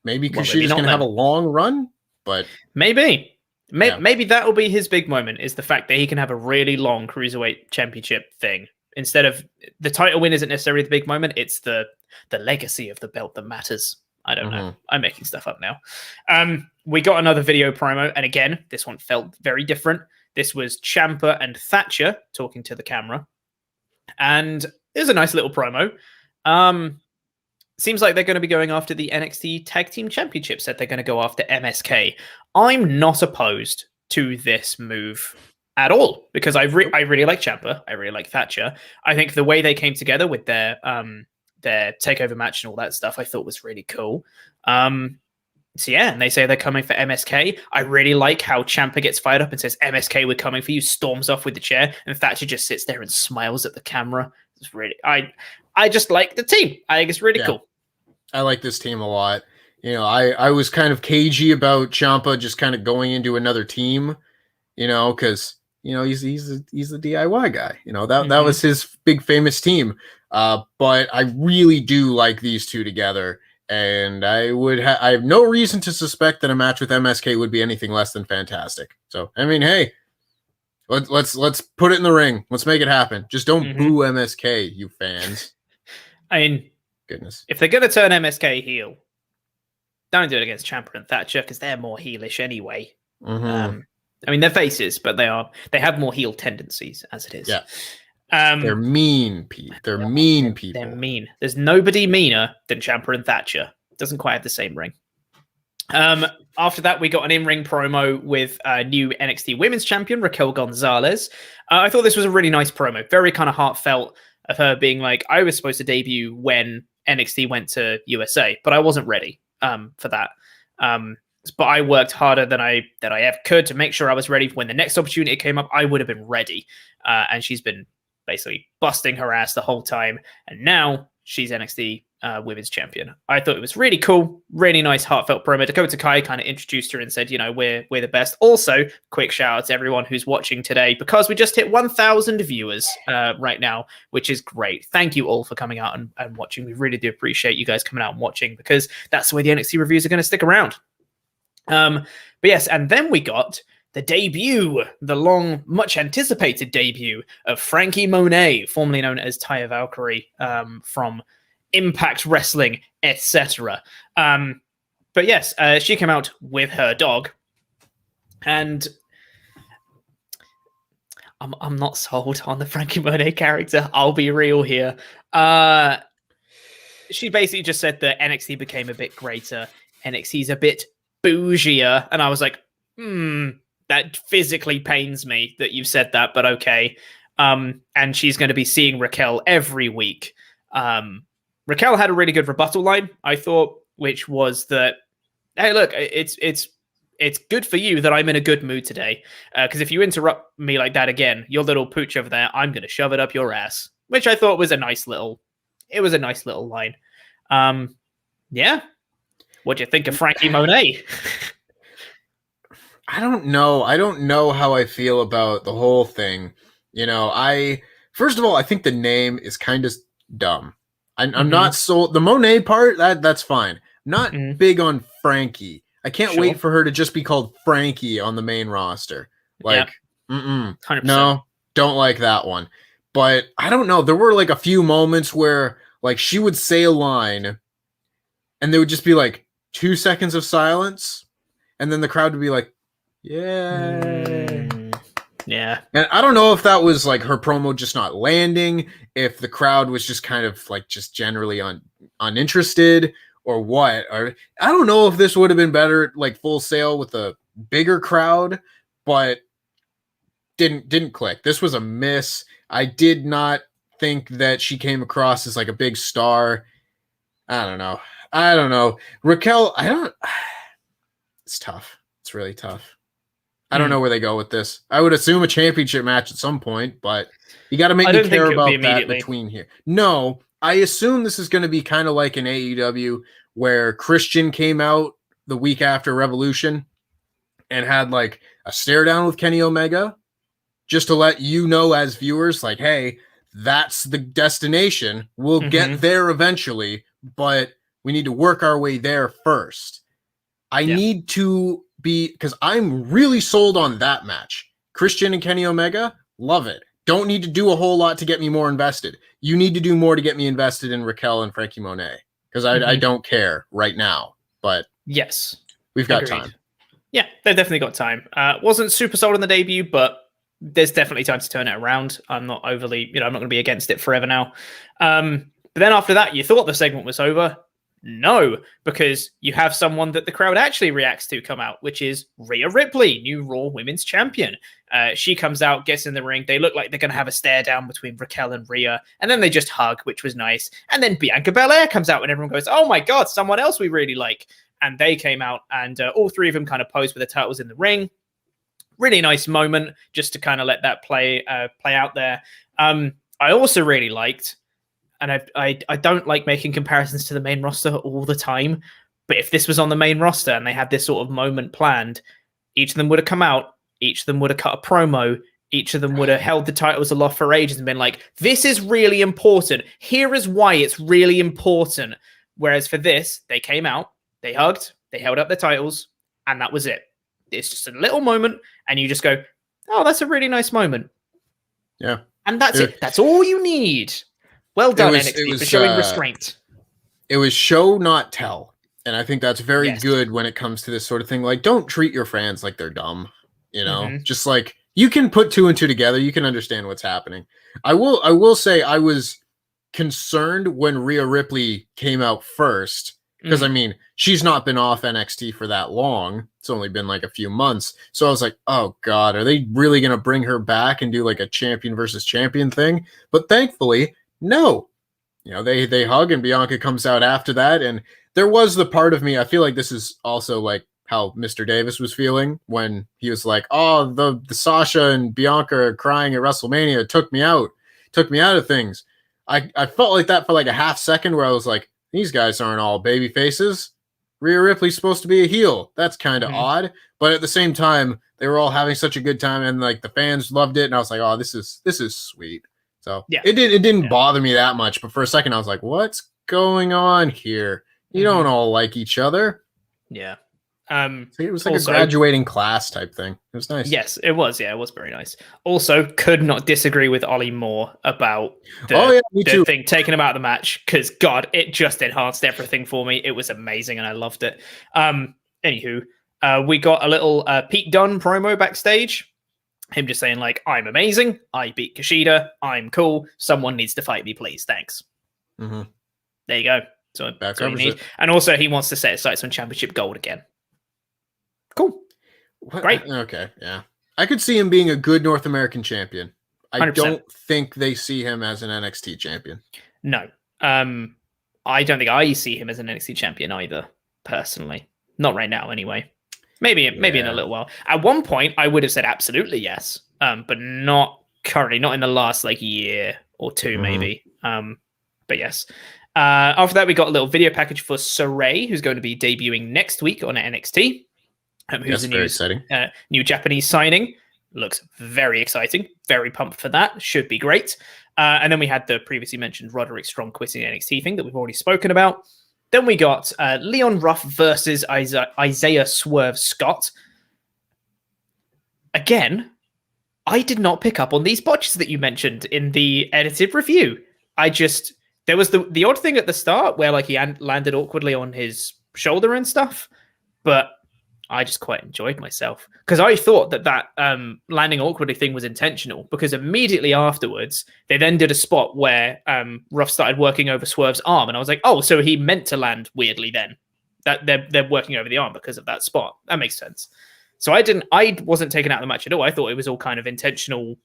maybe Well, Kushida's not going to have a long run, but maybe. Yeah. Maybe that will be his big moment, is the fact that he can have a really long Cruiserweight championship thing. Instead of the title win isn't necessarily the big moment, it's the legacy of the belt that matters. I don't know. I'm making stuff up now. We got another video promo, and again, this one felt very different. This was Ciampa and Thatcher talking to the camera, and it was a nice little promo. Seems like they're going to be going after the NXT Tag Team Championship. Said they're going to go after MSK. I'm not opposed to this move at all, because I really like Ciampa. I really like Thatcher. I think the way they came together with their takeover match and all that stuff, I thought was really cool. So yeah, and they say they're coming for MSK. I really like how Ciampa gets fired up and says, "MSK, we're coming for you," storms off with the chair, and Thatcher just sits there and smiles at the camera. It's really, I just like the team. I think it's really cool. I like this team a lot. You know, I was kind of cagey about Ciampa just kind of going into another team, you know, because, you know, he's the DIY guy. You know, that was his big famous team. But I really do like these two together. And I have no reason to suspect that a match with MSK would be anything less than fantastic. So, I mean, hey, let's put it in the ring. Let's make it happen. Just don't boo MSK, you fans. I mean, goodness, if they're going to turn MSK heel, don't do it against Ciampa and Thatcher, because they're more heelish anyway. I mean, they're faces, but they have more heel tendencies as it is. Yeah. They're mean people. They're mean people. They're mean. There's nobody meaner than Ciampa and Thatcher. Doesn't quite have the same ring. After that, we got an in-ring promo with new NXT Women's Champion, Raquel Gonzalez. I thought this was a really nice promo. Very kind of heartfelt of her being like, I was supposed to debut when NXT went to USA, but I wasn't ready for that. But I worked harder than I ever could to make sure I was ready when the next opportunity came up. I would have been ready. And she's been basically busting her ass the whole time. And now she's NXT Women's Champion. I thought it was really cool, really nice, heartfelt promo. Dakota Kai kind of introduced her and said, you know, we're the best. Also, quick shout out to everyone who's watching today, because we just hit 1,000 viewers right now, which is great. Thank you all for coming out and watching. We really do appreciate you guys coming out and watching, because that's the way the NXT reviews are going to stick around. But yes, and then we got the debut, the long, much anticipated debut of Franky Monet, formerly known as Taya Valkyrie, from Impact Wrestling, etc. But yes, she came out with her dog, and I'm not sold on the Franky Monet character. I'll be real here. She basically just said that NXT became a bit greater. NXT's a bit bougier, and I was like, that physically pains me that you've said that, but okay. And she's going to be seeing Raquel every week. Raquel had a really good rebuttal line, I thought, which was that, hey, look, it's good for you that I'm in a good mood today, because if you interrupt me like that again, your little pooch over there, I'm going to shove it up your ass, which I thought was a nice little line. Yeah. What'd you think of Franky Monet? I don't know. I don't know how I feel about the whole thing. You know, first of all, I think the name is kind of dumb. I'm not sold. The Monet part, that's fine. Not big on Franky. I can't wait for her to just be called Franky on the main roster. Like, 100%. No, don't like that one. But I don't know. There were like a few moments where like she would say a line and there would just be like 2 seconds of silence. And then the crowd would be like, yeah. Yeah. And I don't know if that was like her promo just not landing, if the crowd was just kind of like just generally uninterested or what. Or I don't know if this would have been better like Full Sail with a bigger crowd, but didn't click. This was a miss. I did not think that she came across as like a big star. I don't know. Raquel, it's tough. It's really tough. I don't know where they go with this. I would assume a championship match at some point, but you got to make me care about that between here. No, I assume this is going to be kind of like an AEW where Christian came out the week after Revolution and had like a stare down with Kenny Omega, just to let you know as viewers, like, hey, that's the destination. We'll get there eventually, but We need to work our way there first. I need to be, because I'm really sold on that match. Christian and Kenny Omega, love it. Don't need to do a whole lot to get me more invested. You need to do more to get me invested in Raquel and Franky Monet, because I don't care right now. But yes, we've got agreed. time. Yeah, they've definitely got time. Wasn't super sold on the debut, but there's definitely time to turn it around. I'm not overly, I'm not going to be against it forever now. But then after that, you thought the segment was over. No, because you have someone that the crowd actually reacts to come out, which is Rhea Ripley, new Raw Women's Champion. She comes out, gets in the ring. They look like they're going to have a stare down between Raquel and Rhea, and then they just hug, which was nice. And then Bianca Belair comes out, and everyone goes, "Oh my God, someone else we really like." And they came out, and all three of them kind of posed with the titles in the ring. Really nice moment, just to kind of let that play out there. I also really liked. And I don't like making comparisons to the main roster all the time. But if this was on the main roster and they had this sort of moment planned, each of them would have come out. Each of them would have cut a promo. Each of them would have held the titles aloft for ages and been like, this is really important. Here is why it's really important. Whereas for this, they came out, they hugged, they held up their titles, and that was it. It's just a little moment, and you just go, oh, that's a really nice moment. Yeah. And that's it. That's all you need. Well done, NXT, for showing restraint. It was show, not tell. And I think that's very good when it comes to this sort of thing. Like, don't treat your fans like they're dumb. Just like, you can put two and two together. You can understand what's happening. I will say I was concerned when Rhea Ripley came out first. Because, I mean, she's not been off NXT for that long. It's only been like a few months. So I was like, oh, God, are they really going to bring her back and do like a champion versus champion thing? But thankfully, no. They hug and Bianca comes out after that. And there was the part of me, I feel like this is also like how Mr. Davis was feeling when he was like, oh, the Sasha and Bianca crying at WrestleMania took me out of things. I felt like that for like a half second where I was like, these guys aren't all baby faces. Rhea Ripley's supposed to be a heel. That's kind of odd. But at the same time, they were all having such a good time and like the fans loved it. And I was like, oh, this is sweet. So it didn't bother me that much. But for a second, I was like, what's going on here? You don't all like each other. Yeah. It was like also, a graduating class type thing. It was nice. Yes, it was. Yeah, it was very nice. Also, could not disagree with Ollie Moore about the thing taking him out of the match because, God, it just enhanced everything for me. It was amazing and I loved it. Anywho, we got a little Pete Dunne promo backstage. Him just saying, like, I'm amazing. I beat Kushida. I'm cool. Someone needs to fight me, please. Thanks. There you go. So that's what you need. And also, he wants to set his sights on championship gold again. Cool. Great. Okay, yeah. I could see him being a good North American champion. I 100%. Don't think they see him as an NXT champion. No. I don't think I see him as an NXT champion either, personally. Not right now, anyway. Maybe in a little while. At one point, I would have said absolutely yes, but not currently, not in the last like year or two, maybe. But yes. After that, we got a little video package for Saray, who's going to be debuting next week on NXT. Who's a new Japanese signing. Looks very exciting. Very pumped for that. Should be great. And then we had the previously mentioned Roderick Strong quitting NXT thing that we've already spoken about. Then we got Leon Ruff versus Isaiah Swerve Scott. Again, I did not pick up on these botches that you mentioned in the edited review. There was the odd thing at the start where like he landed awkwardly on his shoulder and stuff, but I just quite enjoyed myself because I thought that landing awkwardly thing was intentional because immediately afterwards they then did a spot where Ruff started working over Swerve's arm and I was like, oh, so he meant to land weirdly then. That they're working over the arm because of that spot. That makes sense. So I wasn't taken out of the match at all. I thought it was all kind of intentional,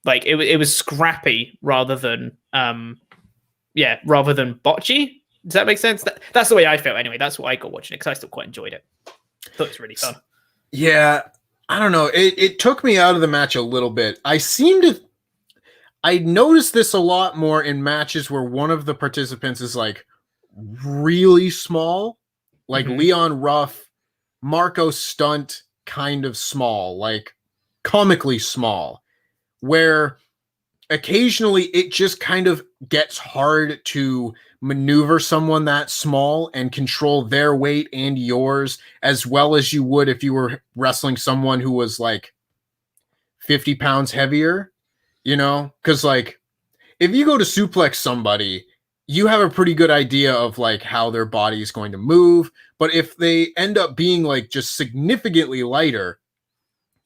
like it was scrappy rather than botchy. Does that make sense? That's the way I felt anyway. That's what I got watching it because I still quite enjoyed it. Thought it was really fun. Yeah, I don't know. It took me out of the match a little bit. I noticed this a lot more in matches where one of the participants is like really small, like Leon Ruff, Marco Stunt, kind of small, like comically small, where occasionally it just kind of gets hard to maneuver someone that small and control their weight and yours as well as you would if you were wrestling someone who was like 50 pounds heavier, you know? Because like if you go to suplex somebody, you have a pretty good idea of like how their body is going to move. But if they end up being like just significantly lighter,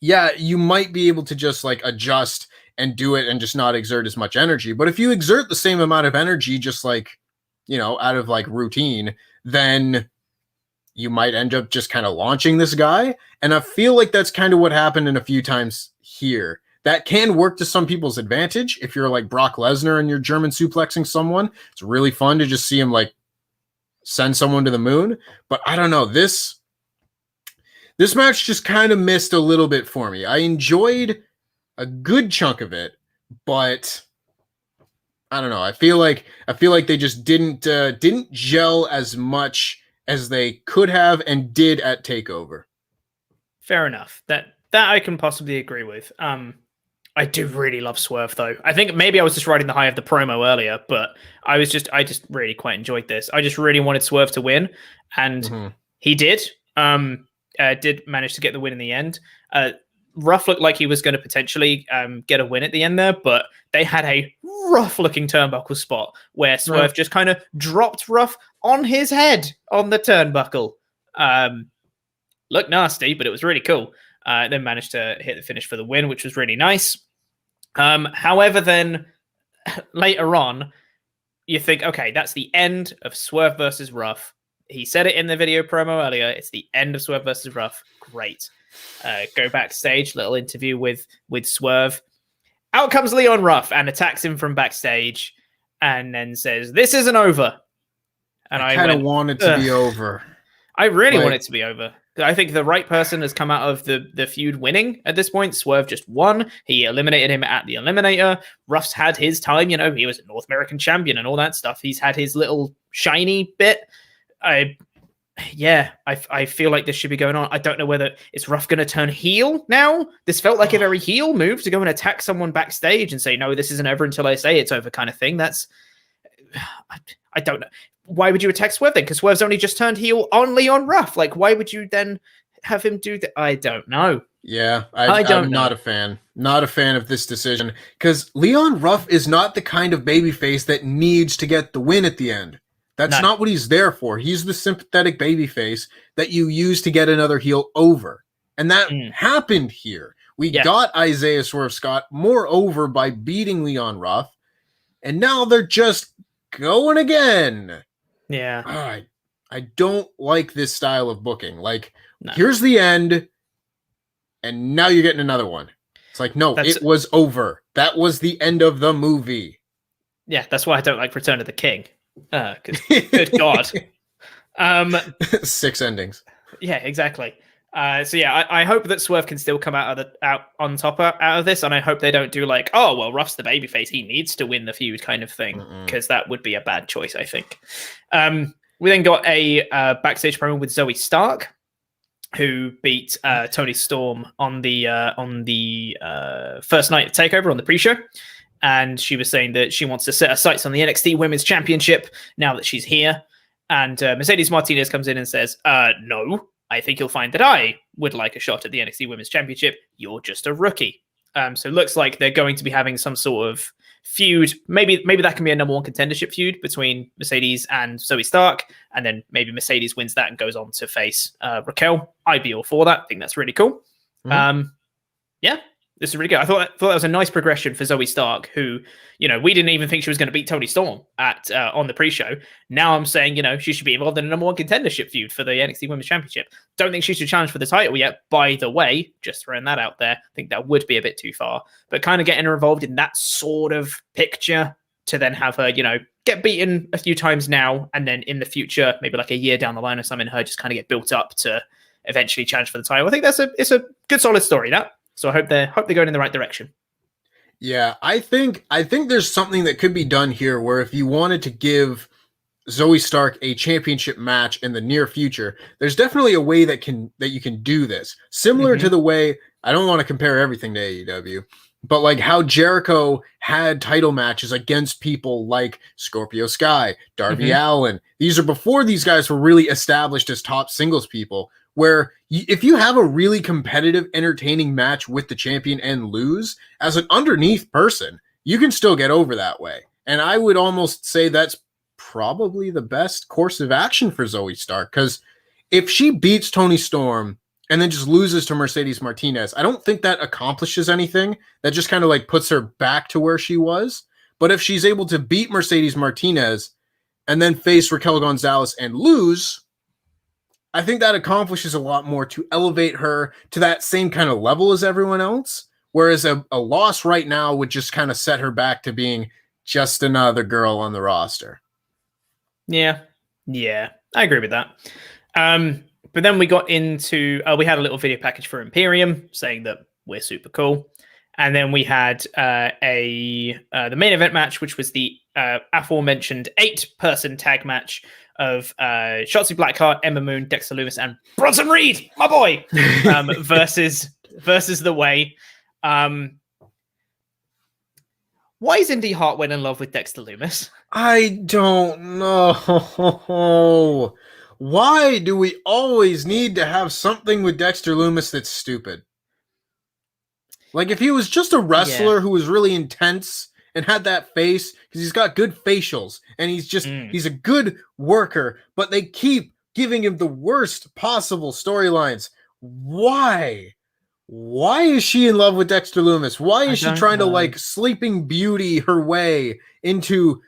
yeah, you might be able to just like adjust and do it and just not exert as much energy. But if you exert the same amount of energy, just like, you know, out of like routine, then you might end up just kind of launching this guy. And I feel like that's kind of what happened in a few times here. That can work to some people's advantage. If you're like Brock Lesnar and you're German suplexing someone, it's really fun to just see him like send someone to the moon. But I don't know, this match just kind of missed a little bit for me. I enjoyed a good chunk of it, but I don't know. I feel like they just didn't gel as much as they could have and did at TakeOver. Fair enough. That I can possibly agree with. I do really love Swerve though. I think maybe I was just riding the high of the promo earlier, but I just really quite enjoyed this. I just really wanted Swerve to win, and he did. Did manage to get the win in the end. Ruff looked like he was going to potentially get a win at the end there, but they had a rough-looking turnbuckle spot where Swerve just kind of dropped Ruff on his head on the turnbuckle. Looked nasty, but it was really cool. Then managed to hit the finish for the win, which was really nice. However, then later on, you think, okay, that's the end of Swerve versus Ruff. He said it in the video promo earlier. It's the end of Swerve versus Ruff. Great. Go backstage, little interview with Swerve. Out comes Leon Ruff and attacks him from backstage and then says, "This isn't over." And I kind of want it to be over. I really want it to be over. I think the right person has come out of the feud winning at this point. Swerve just won. He eliminated him at the Eliminator. Ruff's had his time. You know, he was a North American champion and all that stuff. He's had his little shiny bit. I feel like this should be going on. I don't know whether is Ruff going to turn heel now. This felt like a very heel move to go and attack someone backstage and say, "No, this isn't over until I say it's over," kind of thing. That's I don't know. Why would you attack Swerve then? Because Swerve's only just turned heel on Leon Ruff. Like, why would you then have him do that? I don't know. Yeah, I'm not a fan. Not a fan of this decision. Because Leon Ruff is not the kind of babyface that needs to get the win at the end. That's not what he's there for. He's the sympathetic babyface that you use to get another heel over. And that happened here. We got Isaiah Swerve Scott more over by beating Leon Ruff. And now they're just going again. Yeah. I don't like this style of booking. Like, here's the end, and now you're getting another one. It's like, no, it was over. That was the end of the movie. Yeah, that's why I don't like Return of the King. Because, good God. 6 endings. Yeah, exactly. So yeah, I hope that Swerve can still come out on top out of this, and I hope they don't do like, "Oh, well, Ruff's the babyface, he needs to win the feud" kind of thing, because that would be a bad choice, I think. We then got a backstage promo with Zoey Stark, who beat Toni Storm on the first night of TakeOver on the pre-show, and she was saying that she wants to set her sights on the NXT Women's Championship now that she's here. And Mercedes Martinez comes in and says, "No. I think you'll find that I would like a shot at the NXT Women's Championship. You're just a rookie." So it looks like they're going to be having some sort of feud. Maybe that can be a number one contendership feud between Mercedes and Zoey Stark. And then maybe Mercedes wins that and goes on to face Raquel. I'd be all for that. I think that's really cool. Yeah, this is really good. I thought that was a nice progression for Zoey Stark, who, you know, we didn't even think she was going to beat Toni Storm on the pre-show. Now I'm saying, you know, she should be involved in a number one contendership feud for the NXT Women's Championship. Don't think she should challenge for the title yet, by the way. Just throwing that out there. I think that would be a bit too far. But kind of getting her involved in that sort of picture to then have her, you know, get beaten a few times now, and then in the future, maybe like a year down the line or something, her just kind of get built up to eventually challenge for the title. I think it's a good solid story, that. So I hope they're going in the right direction. Yeah, I think there's something that could be done here where if you wanted to give Zoey Stark a championship match in the near future, there's definitely a way that you can do this. Similar to the way, I don't want to compare everything to AEW, but like how Jericho had title matches against people like Scorpio Sky, Darby Allin. These are before these guys were really established as top singles people, where if you have a really competitive, entertaining match with the champion and lose, as an underneath person, you can still get over that way. And I would almost say that's probably the best course of action for Zoey Stark, because if she beats Toni Storm and then just loses to Mercedes Martinez, I don't think that accomplishes anything. That just kind of like puts her back to where she was. But if she's able to beat Mercedes Martinez and then face Raquel Gonzalez and lose, I think that accomplishes a lot more to elevate her to that same kind of level as everyone else. Whereas a loss right now would just kind of set her back to being just another girl on the roster. Yeah, I agree with that. But then we got into, we had a little video package for Imperium saying that we're super cool. And then we had the main event match, which was the aforementioned 8-person tag match of Shotzi Blackheart, Ember Moon, Dexter Lumis, and Bronson Reed, my boy, versus The Way. Why is Indy Hartwell in love with Dexter Lumis? I don't know. Why do we always need to have something with Dexter Lumis that's stupid? Like, if he was just a wrestler who was really intense and had that face, because he's got good facials, and he's a good worker, but they keep giving him the worst possible storylines. Why? Why is she in love with Dexter Lumis? Why is she trying to, like, Sleeping Beauty her way into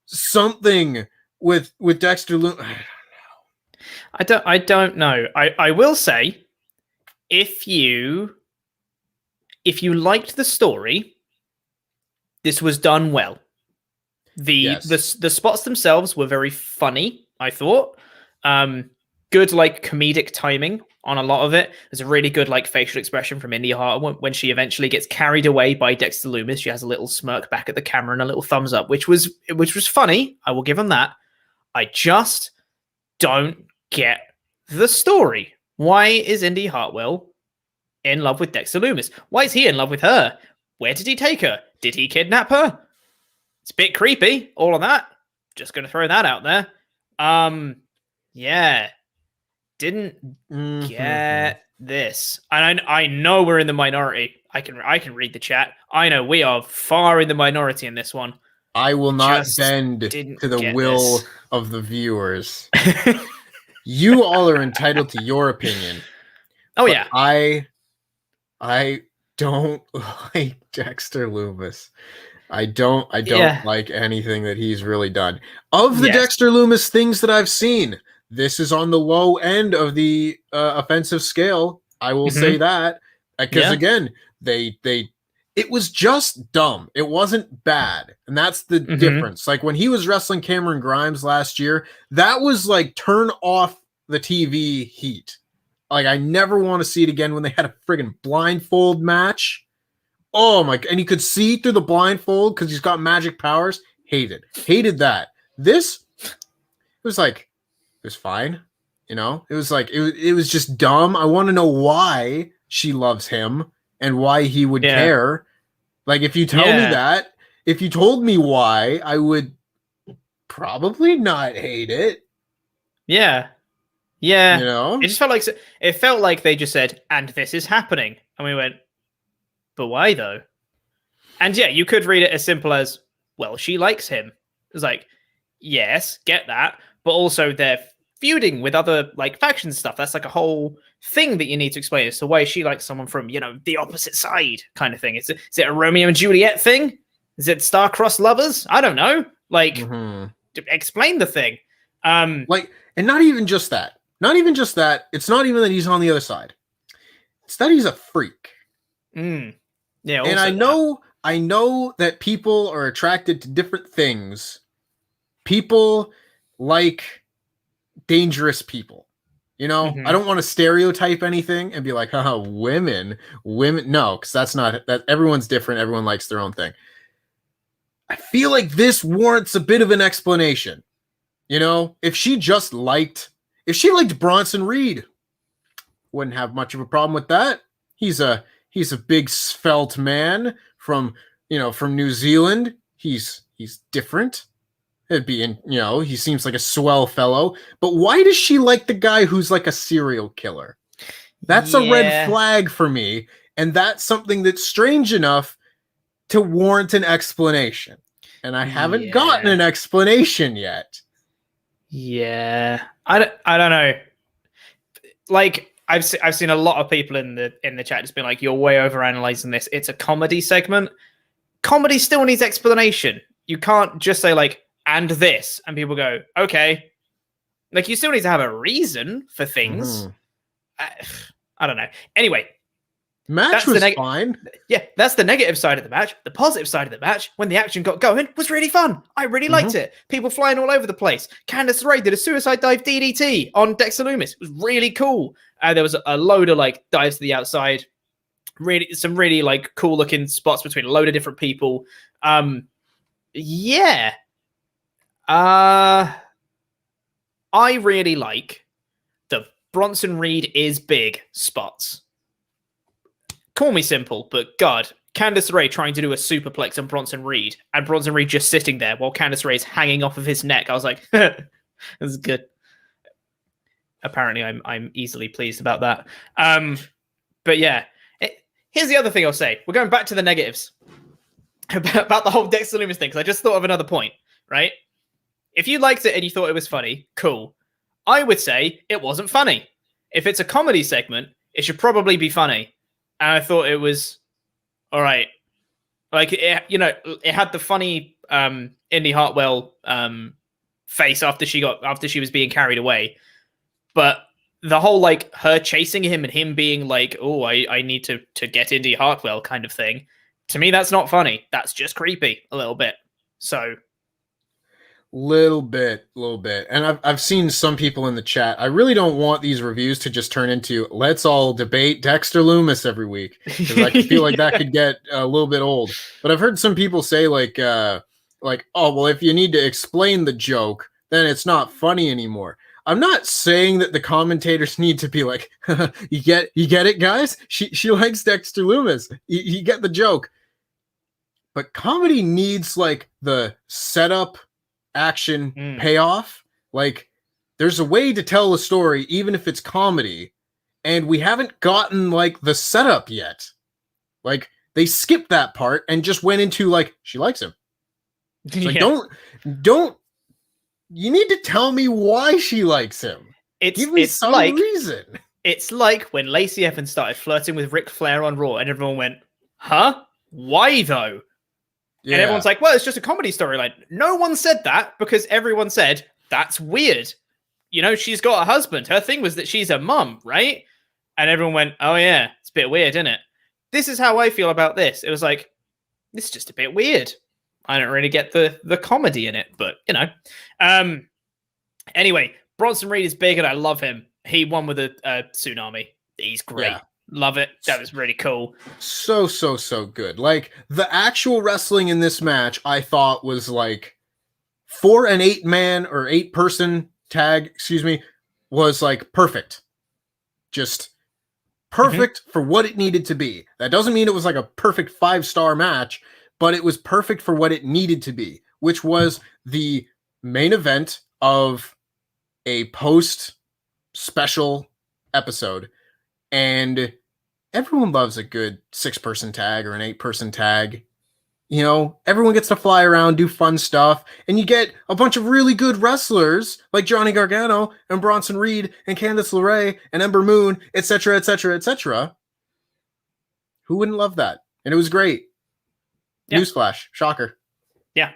something with Dexter Lumis? I don't know. I will say, if you liked the story, this was done well. The spots themselves were very funny, I thought. Good, like, comedic timing on a lot of it. There's a really good, like, facial expression from Indy Hartwell when she eventually gets carried away by Dexter Lumis. She has a little smirk back at the camera and a little thumbs up, which was funny. I will give them that. I just don't get the story. Why is Indy Hartwell in love with Dexter Lumis? Why is he in love with her? Where did he take her? Did he kidnap her? It's a bit creepy, all of that. Just going to throw that out there. Yeah. Didn't get this. And I know we're in the minority. I can read the chat. I know we are far in the minority in this one. I will not bend to the will of the viewers. You all are entitled to your opinion. Oh yeah. I don't like Dexter Lumis. I don't like anything that he's really done. Of the Dexter Lumis things that I've seen, this is on the low end of the offensive scale. I will say that. Because again, it was just dumb. It wasn't bad. And that's the difference. Like when he was wrestling Cameron Grimes last year, that was like turn off the TV heat. Like I never want to see it again when they had a friggin' blindfold match. Oh my, and you could see through the blindfold because he's got magic powers. Hated that. This was like, it was fine. You know, it was like, it was just dumb. I want to know why she loves him and why he would care. Like, if you tell me that, if you told me why, I would probably not hate it. Yeah. Yeah. You know? It felt like they just said, and this is happening. And we went, but why though? And yeah, you could read it as simple as, well, she likes him. It's like, yes, get that. But also they're feuding with other like faction stuff. That's like a whole thing that you need to explain as to why she likes someone from, you know, the opposite side kind of thing. Is it a Romeo and Juliet thing? Is it star-crossed lovers? I don't know. Like, explain the thing. Like, and not even just that. Not even just that. It's not even that he's on the other side. It's that he's a freak. Yeah. And I know that people are attracted to different things. People like dangerous people. You know, I don't want to stereotype anything and be like, women. No, because that's not that. Everyone's different. Everyone likes their own thing. I feel like this warrants a bit of an explanation. You know, if she liked Bronson Reed, wouldn't have much of a problem with that. He's a big svelte man from New Zealand. He's different. It'd be he seems like a swell fellow. But why does she like the guy who's like a serial killer? That's a red flag for me, and that's something that's strange enough to warrant an explanation. And I haven't gotten an explanation yet. Yeah, I don't know. Like I've seen a lot of people in the chat just being like, "You're way overanalyzing this. It's a comedy segment. Comedy still needs explanation. You can't just say like, and this, and people go, okay. Like you still need to have a reason for things. I don't know. Anyway, match was fine. Yeah, that's the negative side of the match. The positive side of the match, when the action got going, was really fun. I really liked it. People flying all over the place. Candice LeRae did a suicide dive DDT on Dexter Lumis. It was really cool. There was a load of like dives to the outside. Some really like cool looking spots between a load of different people. Yeah. I really like the Bronson Reed is big spots. Call me simple, but God, Candice LeRae trying to do a superplex on Bronson Reed, and Bronson Reed just sitting there while Candice LeRae is hanging off of his neck. I was like, this is good. Apparently, I'm easily pleased about that. But yeah, here's the other thing I'll say. We're going back to the negatives about the whole Dexter Lumis thing, because I just thought of another point, right? If you liked it and you thought it was funny, cool. I would say it wasn't funny. If it's a comedy segment, it should probably be funny. And I thought it was all right. Like, it had the funny Indy Hartwell face after she was being carried away. But the whole, like, her chasing him and him being like, oh, I need to get Indy Hartwell kind of thing. To me, that's not funny. That's just creepy a little bit. So... Little bit. And I've seen some people in the chat. I really don't want these reviews to just turn into, let's all debate Dexter Lumis every week. Because I feel like that could get a little bit old. But I've heard some people say like, oh, well, if you need to explain the joke, then it's not funny anymore. I'm not saying that the commentators need to be like, you get it, guys? She likes Dexter Lumis. You get the joke. But comedy needs like the setup, action, payoff. Like, there's a way to tell a story even if it's comedy, and we haven't gotten like the setup yet. Like, they skipped that part and just went into like, she likes him. It's like, don't you need to tell me why she likes him. Give me some reason. It's like when Lacey Evans started flirting with Ric Flair on Raw and everyone went, huh? Why though? Yeah. And everyone's like, well, it's just a comedy storyline. No one said that, because everyone said, that's weird. She's got a husband. Her thing was that she's a mum, right? And everyone went, oh yeah, it's a bit weird, isn't it? This is how I feel about this. It was like, this is just a bit weird. I don't really get the comedy in it, but, Anyway, Bronson Reed is big and I love him. He won with a tsunami. He's great. Yeah. Love it. That was really cool. So good. Like, the actual wrestling in this match, I thought was like, for an 8-man or 8-person tag, was like perfect. Just perfect for what it needed to be. That doesn't mean it was like a perfect 5-star match, but it was perfect for what it needed to be, which was the main event of a post-special episode. And everyone loves a good 6-person tag or an 8-person tag. Everyone gets to fly around, do fun stuff, and you get a bunch of really good wrestlers like Johnny Gargano and Bronson Reed and Candice LeRae and Ember Moon, etc., etc., etc. Who wouldn't love that? And it was great. Yeah. Newsflash. Shocker. Yeah.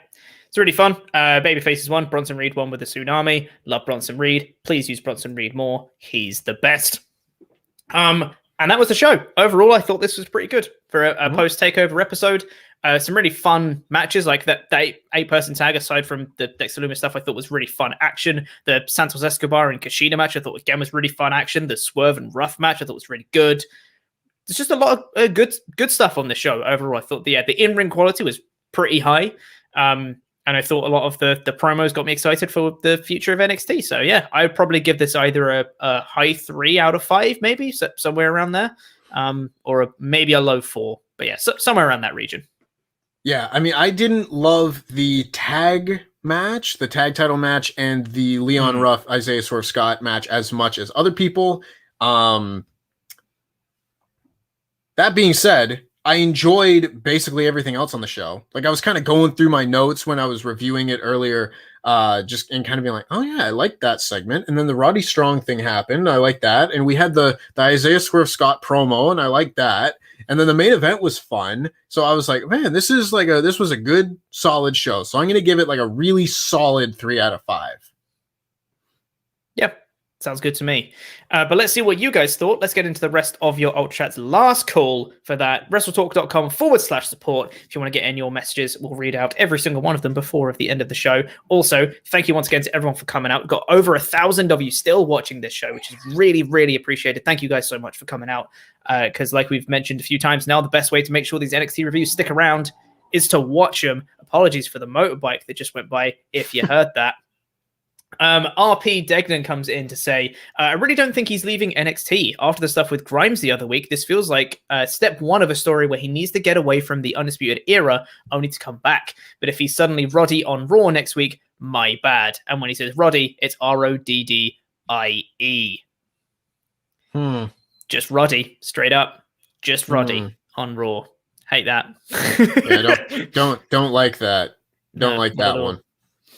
It's really fun. Babyfaces won. Bronson Reed won with the tsunami. Love Bronson Reed. Please use Bronson Reed more. He's the best. And that was the show. Overall, I thought this was pretty good for a post-takeover episode. Some really fun matches, like that 8-person tag, aside from the Dexter Lumis stuff, I thought was really fun action. The Santos Escobar and KUSHIDA match, I thought again was really fun action. The Swerve and Ruff match, I thought was really good. There's just a lot of good stuff on the show overall. I thought the in-ring quality was pretty high. And I thought a lot of the promos got me excited for the future of NXT. So yeah, I would probably give this either a high 3 out of 5, maybe somewhere around there, or maybe a low 4. But yeah, somewhere around that region. Yeah, I mean, I didn't love the tag match, the tag title match, and the Leon Ruff, Isaiah Swerve Scott match as much as other people. That being said, I enjoyed basically everything else on the show. Like, I was kind of going through my notes when I was reviewing it earlier, just and kind of being like, oh yeah, I like that segment. And then the Roddy Strong thing happened. I like that. And we had the Isaiah Swerve Scott promo, and I like that. And then the main event was fun. So I was like, man, this was a good, solid show. So I'm going to give it like a really solid 3 out of 5. Yep. Sounds good to me. But let's see what you guys thought. Let's get into the rest of your Ultrachats. Last call for that, WrestleTalk.com/support. If you want to get in your messages, we'll read out every single one of them before the end of the show. Also, thank you once again to everyone for coming out. We've got over 1,000 of you still watching this show, which is really, really appreciated. Thank you guys so much for coming out. Because like we've mentioned a few times now, the best way to make sure these NXT reviews stick around is to watch them. Apologies for the motorbike that just went by, if you heard that. RP Degnan comes in to say, I really don't think he's leaving NXT. After the stuff with Grimes the other week, this feels like step 1 of a story where he needs to get away from the Undisputed Era only to come back. But if he's suddenly Roddy on Raw next week, my bad. And when he says Roddy, it's Roddie. Just Roddy, straight up. Just Roddy on Raw. Hate that. Yeah, don't like that. Don't like that one.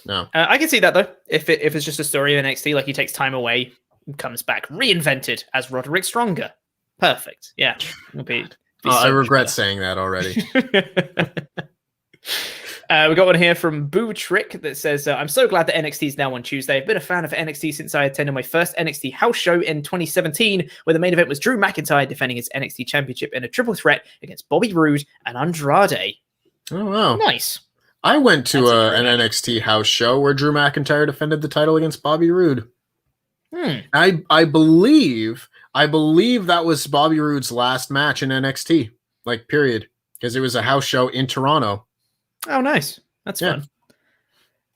No, I can see that though. If it's just a story of NXT, like he takes time away, and comes back reinvented as Roderick Stronger. Perfect. Yeah, it'll be so I regret saying that already. We got one here from Boo Trick that says, I'm so glad that NXT is now on Tuesday. I've been a fan of NXT since I attended my first NXT house show in 2017, where the main event was Drew McIntyre defending his NXT championship in a triple threat against Bobby Roode and Andrade. Oh wow, nice. I went to an NXT house show where Drew McIntyre defended the title against Bobby Roode. I believe that was Bobby Roode's last match in NXT, like period, because it was a house show in Toronto. Oh, nice. That's fun.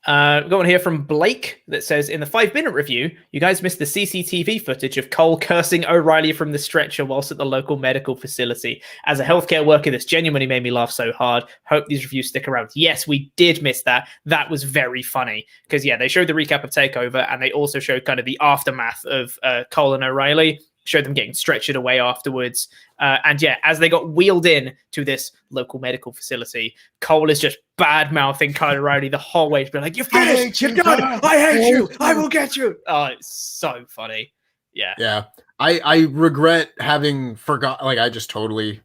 We've got one here from Blake that says, in the 5-minute review, you guys missed the CCTV footage of Cole cursing O'Reilly from the stretcher whilst at the local medical facility. As a healthcare worker, this genuinely made me laugh so hard. Hope these reviews stick around. Yes, we did miss that. That was very funny. Because, yeah, they showed the recap of TakeOver, and they also showed kind of the aftermath of Cole and O'Reilly. Showed them getting stretchered away afterwards. And yeah, as they got wheeled in to this local medical facility, Cole is just bad-mouthing Kyle O'Reilly the whole way. He's been like, you're finished, you're done, I hate you, I will get you. Oh, it's so funny. Yeah. Yeah. I regret having I just totally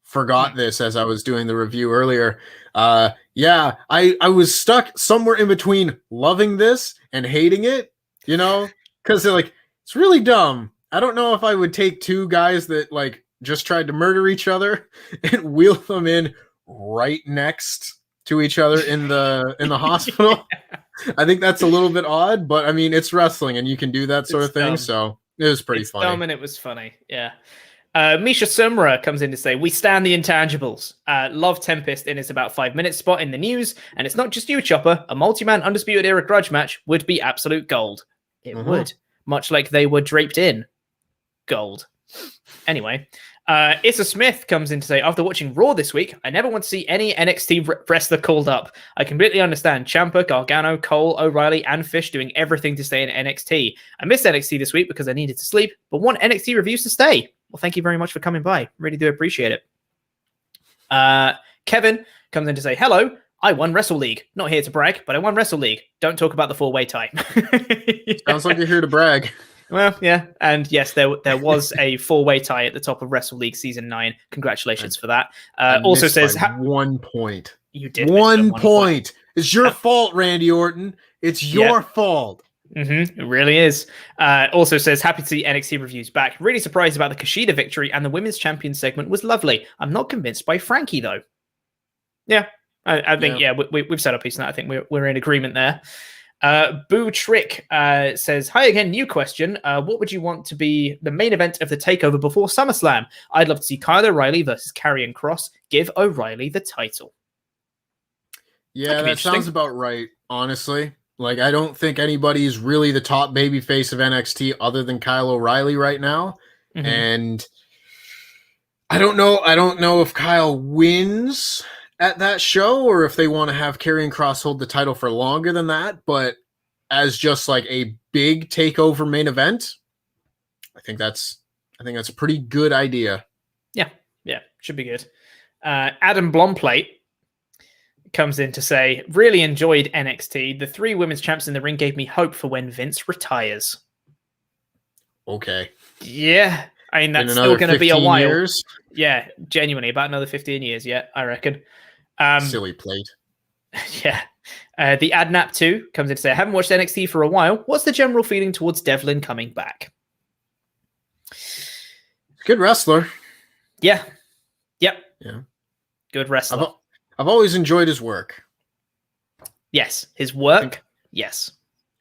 forgot this as I was doing the review earlier. Yeah, I was stuck somewhere in between loving this and hating it, because they're like, it's really dumb. I don't know if I would take 2 guys that like just tried to murder each other and wheel them in right next to each other in the hospital. Yeah. I think that's a little bit odd, but I mean, it's wrestling and you can do that sort of thing. Dumb. So it was pretty funny. Dumb and it was funny. Yeah. Misha Sumra comes in to say, we stand the intangibles. Love Tempest in its about 5-minute spot in the news. And it's not just you, Chopper. A multi-man Undisputed Era grudge match would be absolute gold. It would. Much like they were draped in gold. Anyway, Issa Smith comes in to say, after watching Raw this week, I never want to see any NXT wrestler called up. I completely understand Ciampa, Gargano, Cole, O'Reilly, and Fish doing everything to stay in NXT. I missed NXT this week because I needed to sleep, but want NXT reviews to stay. Well, thank you very much for coming by. Really do appreciate it. Kevin comes in to say, hello, I won Wrestle League. Not here to brag, but I won Wrestle League. Don't talk about the 4-way tie. Sounds like you're here to brag. Well, yeah. And yes, there was a 4-way tie at the top of Wrestle League Season 9. Congratulations for that. Also says... 1 point. You did. 1 point. It's your fault, Randy Orton. It's your fault. It really is. Also says, happy to see NXT reviews back. Really surprised about the Kushida victory, and the Women's Champion segment was lovely. I'm not convinced by Franky, though. Yeah. I think, we've set up a piece on that. I think we're in agreement there. Boo Trick says, hi again, new question. What would you want to be the main event of the takeover before SummerSlam? I'd love to see Kyle O'Reilly versus Karrion Kross. Give O'Reilly the title. Yeah, that sounds about right, honestly. Like, I don't think anybody's really the top babyface of NXT other than Kyle O'Reilly right now. And I don't know if Kyle wins at that show, or if they want to have Karrion Kross hold the title for longer than that, but as just like a big takeover main event, I think that's a pretty good idea. Yeah, should be good. Adam Blomplate comes in to say, really enjoyed NXT. The 3 women's champs in the ring gave me hope for when Vince retires. Okay. Yeah. I mean, that's still going to be a while. Years? Yeah, genuinely, about another 15 years, yeah, I reckon. Silly plate. Yeah. The Adnap 2 comes in to say, I haven't watched NXT for a while. What's the general feeling towards Devlin coming back? Good wrestler. Yeah. Yep. Yeah. Good wrestler. I've always enjoyed his work. Yes. His work? Yes.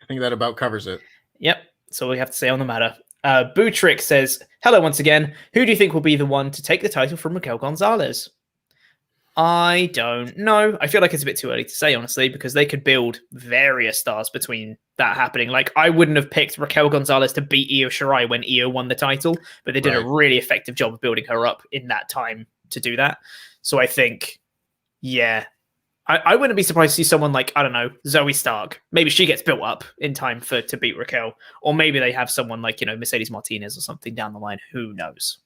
I think that about covers it. Yep. That's all we have to say on the matter. Bootrick says, hello once again. Who do you think will be the one to take the title from Raquel Gonzalez? I don't know. I feel like it's a bit too early to say, honestly, because they could build various stars between that happening. Like, I wouldn't have picked Raquel Gonzalez to beat Io Shirai when Io won the title, but they did a really effective job of building her up in that time to do that. So I think, yeah, I wouldn't be surprised to see someone like, I don't know, Zoey Stark. Maybe she gets built up in time to beat Raquel. Or maybe they have someone like, Mercedes Martinez or something down the line. Who knows?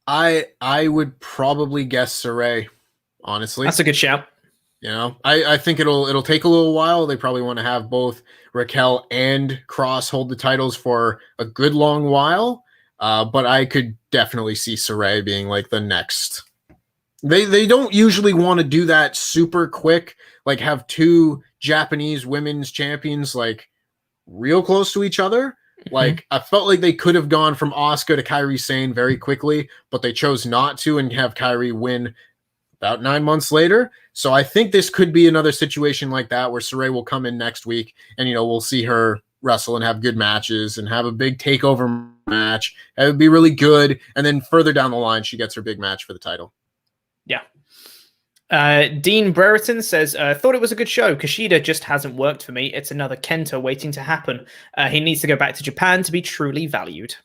I would probably guess Saray, honestly. That's a good shout. I think it'll take a little while. They probably want to have both Raquel and Kross hold the titles for a good long while. But I could definitely see Saray being like the next. They don't usually want to do that super quick, like have 2 Japanese women's champions like real close to each other. Mm-hmm. Like I felt like they could have gone from Asuka to Kairi Sane very quickly, but they chose not to and have Kairi win about 9 months later. So I think this could be another situation like that where Saray will come in next week and, we'll see her wrestle and have good matches and have a big takeover match. It would be really good. And then further down the line, she gets her big match for the title. Yeah. Dean Brereton says, thought it was a good show. Kushida just hasn't worked for me. It's another Kenta waiting to happen. He needs to go back to Japan to be truly valued.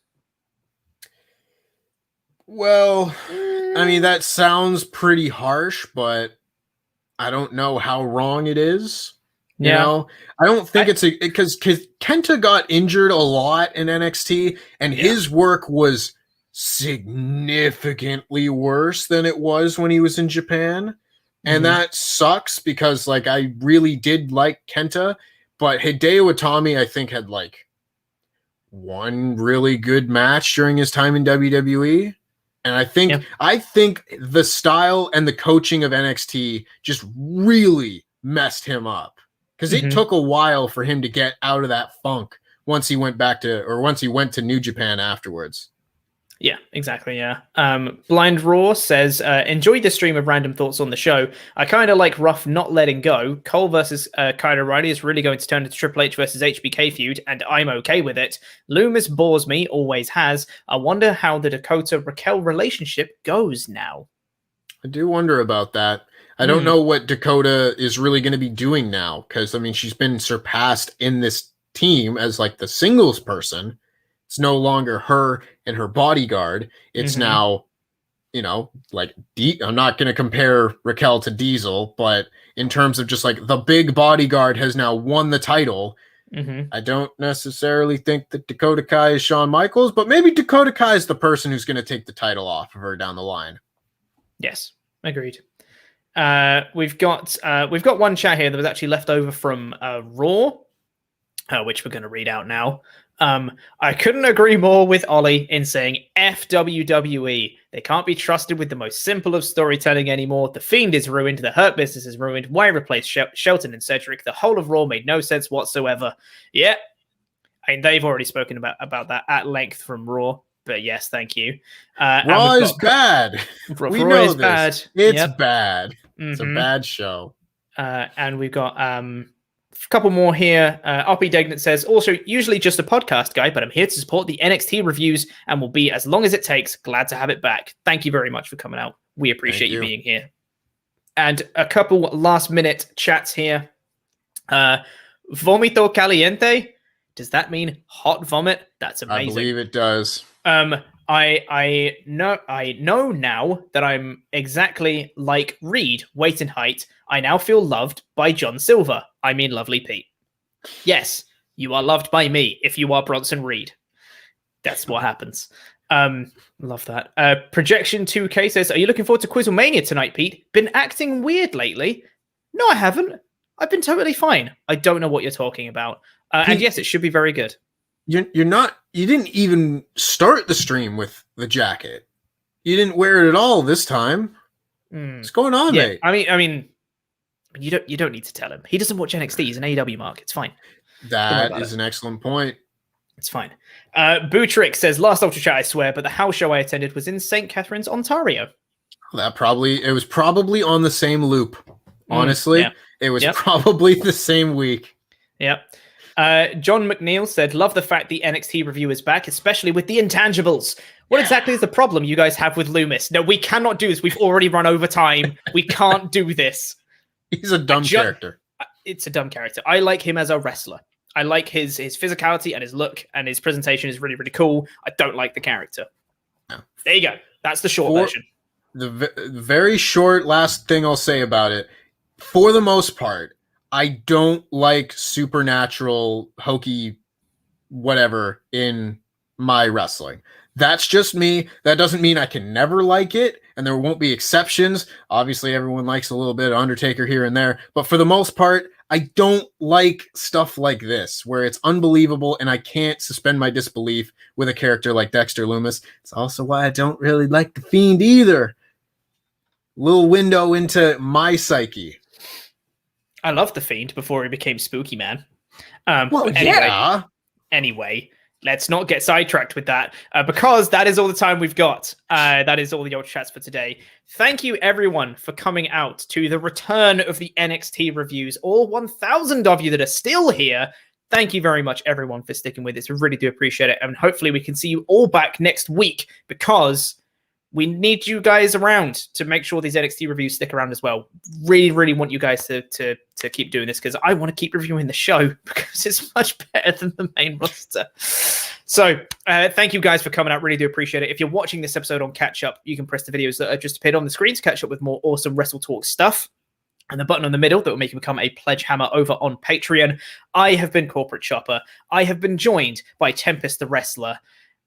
Well, I mean, that sounds pretty harsh, but I don't know how wrong it is. I don't think it's because Kenta got injured a lot in NXT and his work was significantly worse than it was when he was in Japan. And that sucks because I really did like Kenta, but Hideo Itami, I think, had one really good match during his time in WWE. And I think the style and the coaching of NXT just really messed him up because it took a while for him to get out of that funk once he went to New Japan afterwards. Yeah, exactly. Yeah. Blind Raw says, enjoyed the stream of random thoughts on the show. I kind of like Ruff not letting go. Cole versus Kyle O'Reilly is really going to turn into Triple H versus HBK feud, and I'm okay with it. Lumis bores me, always has. I wonder how the Dakota Raquel relationship goes now. I do wonder about that. I don't know what Dakota is really going to be doing now, because, she's been surpassed in this team as, the singles person. It's no longer her and her bodyguard. It's now, I'm not going to compare Raquel to Diesel, but in terms of just the big bodyguard has now won the title. I don't necessarily think that Dakota Kai is Shawn Michaels, but maybe Dakota Kai is the person who's going to take the title off of her down the line. Yes, agreed. We've got one chat here that was actually left over from Raw, which we're going to read out now. I couldn't agree more with Ollie in saying F WWE. They can't be trusted with the most simple of storytelling anymore. The Fiend is ruined. The Hurt Business is ruined. Why replace Shelton and Cedric? The whole of Raw made no sense whatsoever. Yeah. I mean, they've already spoken about that at length from Raw. But yes, thank you. Raw is bad. We know this. Bad. It's bad. It's a bad show. And we've got a couple more here. RP Degnant says, also, usually just a podcast guy, but I'm here to support the NXT reviews and will be as long as it takes. Glad to have it back. Thank you very much for coming out. We appreciate you being here. And a couple last minute chats here. Vomito caliente. Does that mean hot vomit? That's amazing. I believe it does. I know now that I'm exactly like Reed, weight and height. I now feel loved by John Silver. I mean, lovely Pete. Yes, you are loved by me if you are Bronson Reed. That's what happens. Love that. Projection 2K says, are you looking forward to Quizlemania tonight, Pete? Been acting weird lately? No, I haven't. I've been totally fine. I don't know what you're talking about. And yes, it should be very good. You didn't even start the stream with the jacket. You didn't wear it at all this time. What's going on, mate? I mean, you don't need to tell him. He doesn't watch NXT. He's an AEW mark. It's fine. That is an excellent point. It's fine. Bootrick says, last Ultra Chat, I swear, but the house show I attended was in St. Catharines, Ontario. It was probably on the same loop. Honestly, it was probably the same week. Yep. John McNeil said, love the fact the NXT review is back, especially with the intangibles. What exactly is the problem you guys have with Lumis? No, we cannot do this. We've already run over time. We can't do this. He's a dumb character. It's a dumb character. I like him as a wrestler. I like his physicality and his look, and his presentation is really, really cool. I don't like the character. No. There you go. That's the short version. The very short last thing I'll say about it, for the most part, I don't like supernatural, hokey, whatever in my wrestling. That's just me. That doesn't mean I can never like it, and there won't be exceptions. Obviously, everyone likes a little bit of Undertaker here and there, but for the most part, I don't like stuff like this, where it's unbelievable and I can't suspend my disbelief with a character like Dexter Lumis. It's also why I don't really like The Fiend either. Little window into my psyche. I loved The Fiend before he became Spooky Man. Anyway, let's not get sidetracked with that because that is all the time we've got. That is all the Ultra Chats for today. Thank you, everyone, for coming out to the return of the NXT reviews. All 1,000 of you that are still here. Thank you very much, everyone, for sticking with this. We really do appreciate it. And hopefully we can see you all back next week because we need you guys around to make sure these NXT reviews stick around as well. Really, really want you guys to keep doing this because I want to keep reviewing the show because it's much better than the main roster. So thank you guys for coming out. Really do appreciate it. If you're watching this episode on Catch Up, you can press the videos that are just appeared on the screen to catch up with more awesome WrestleTalk stuff. And the button on the middle that will make you become a pledge hammer over on Patreon. I have been Corporate Chopper. I have been joined by Tempest the Wrestler.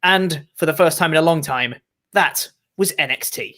And for the first time in a long time, that was NXT.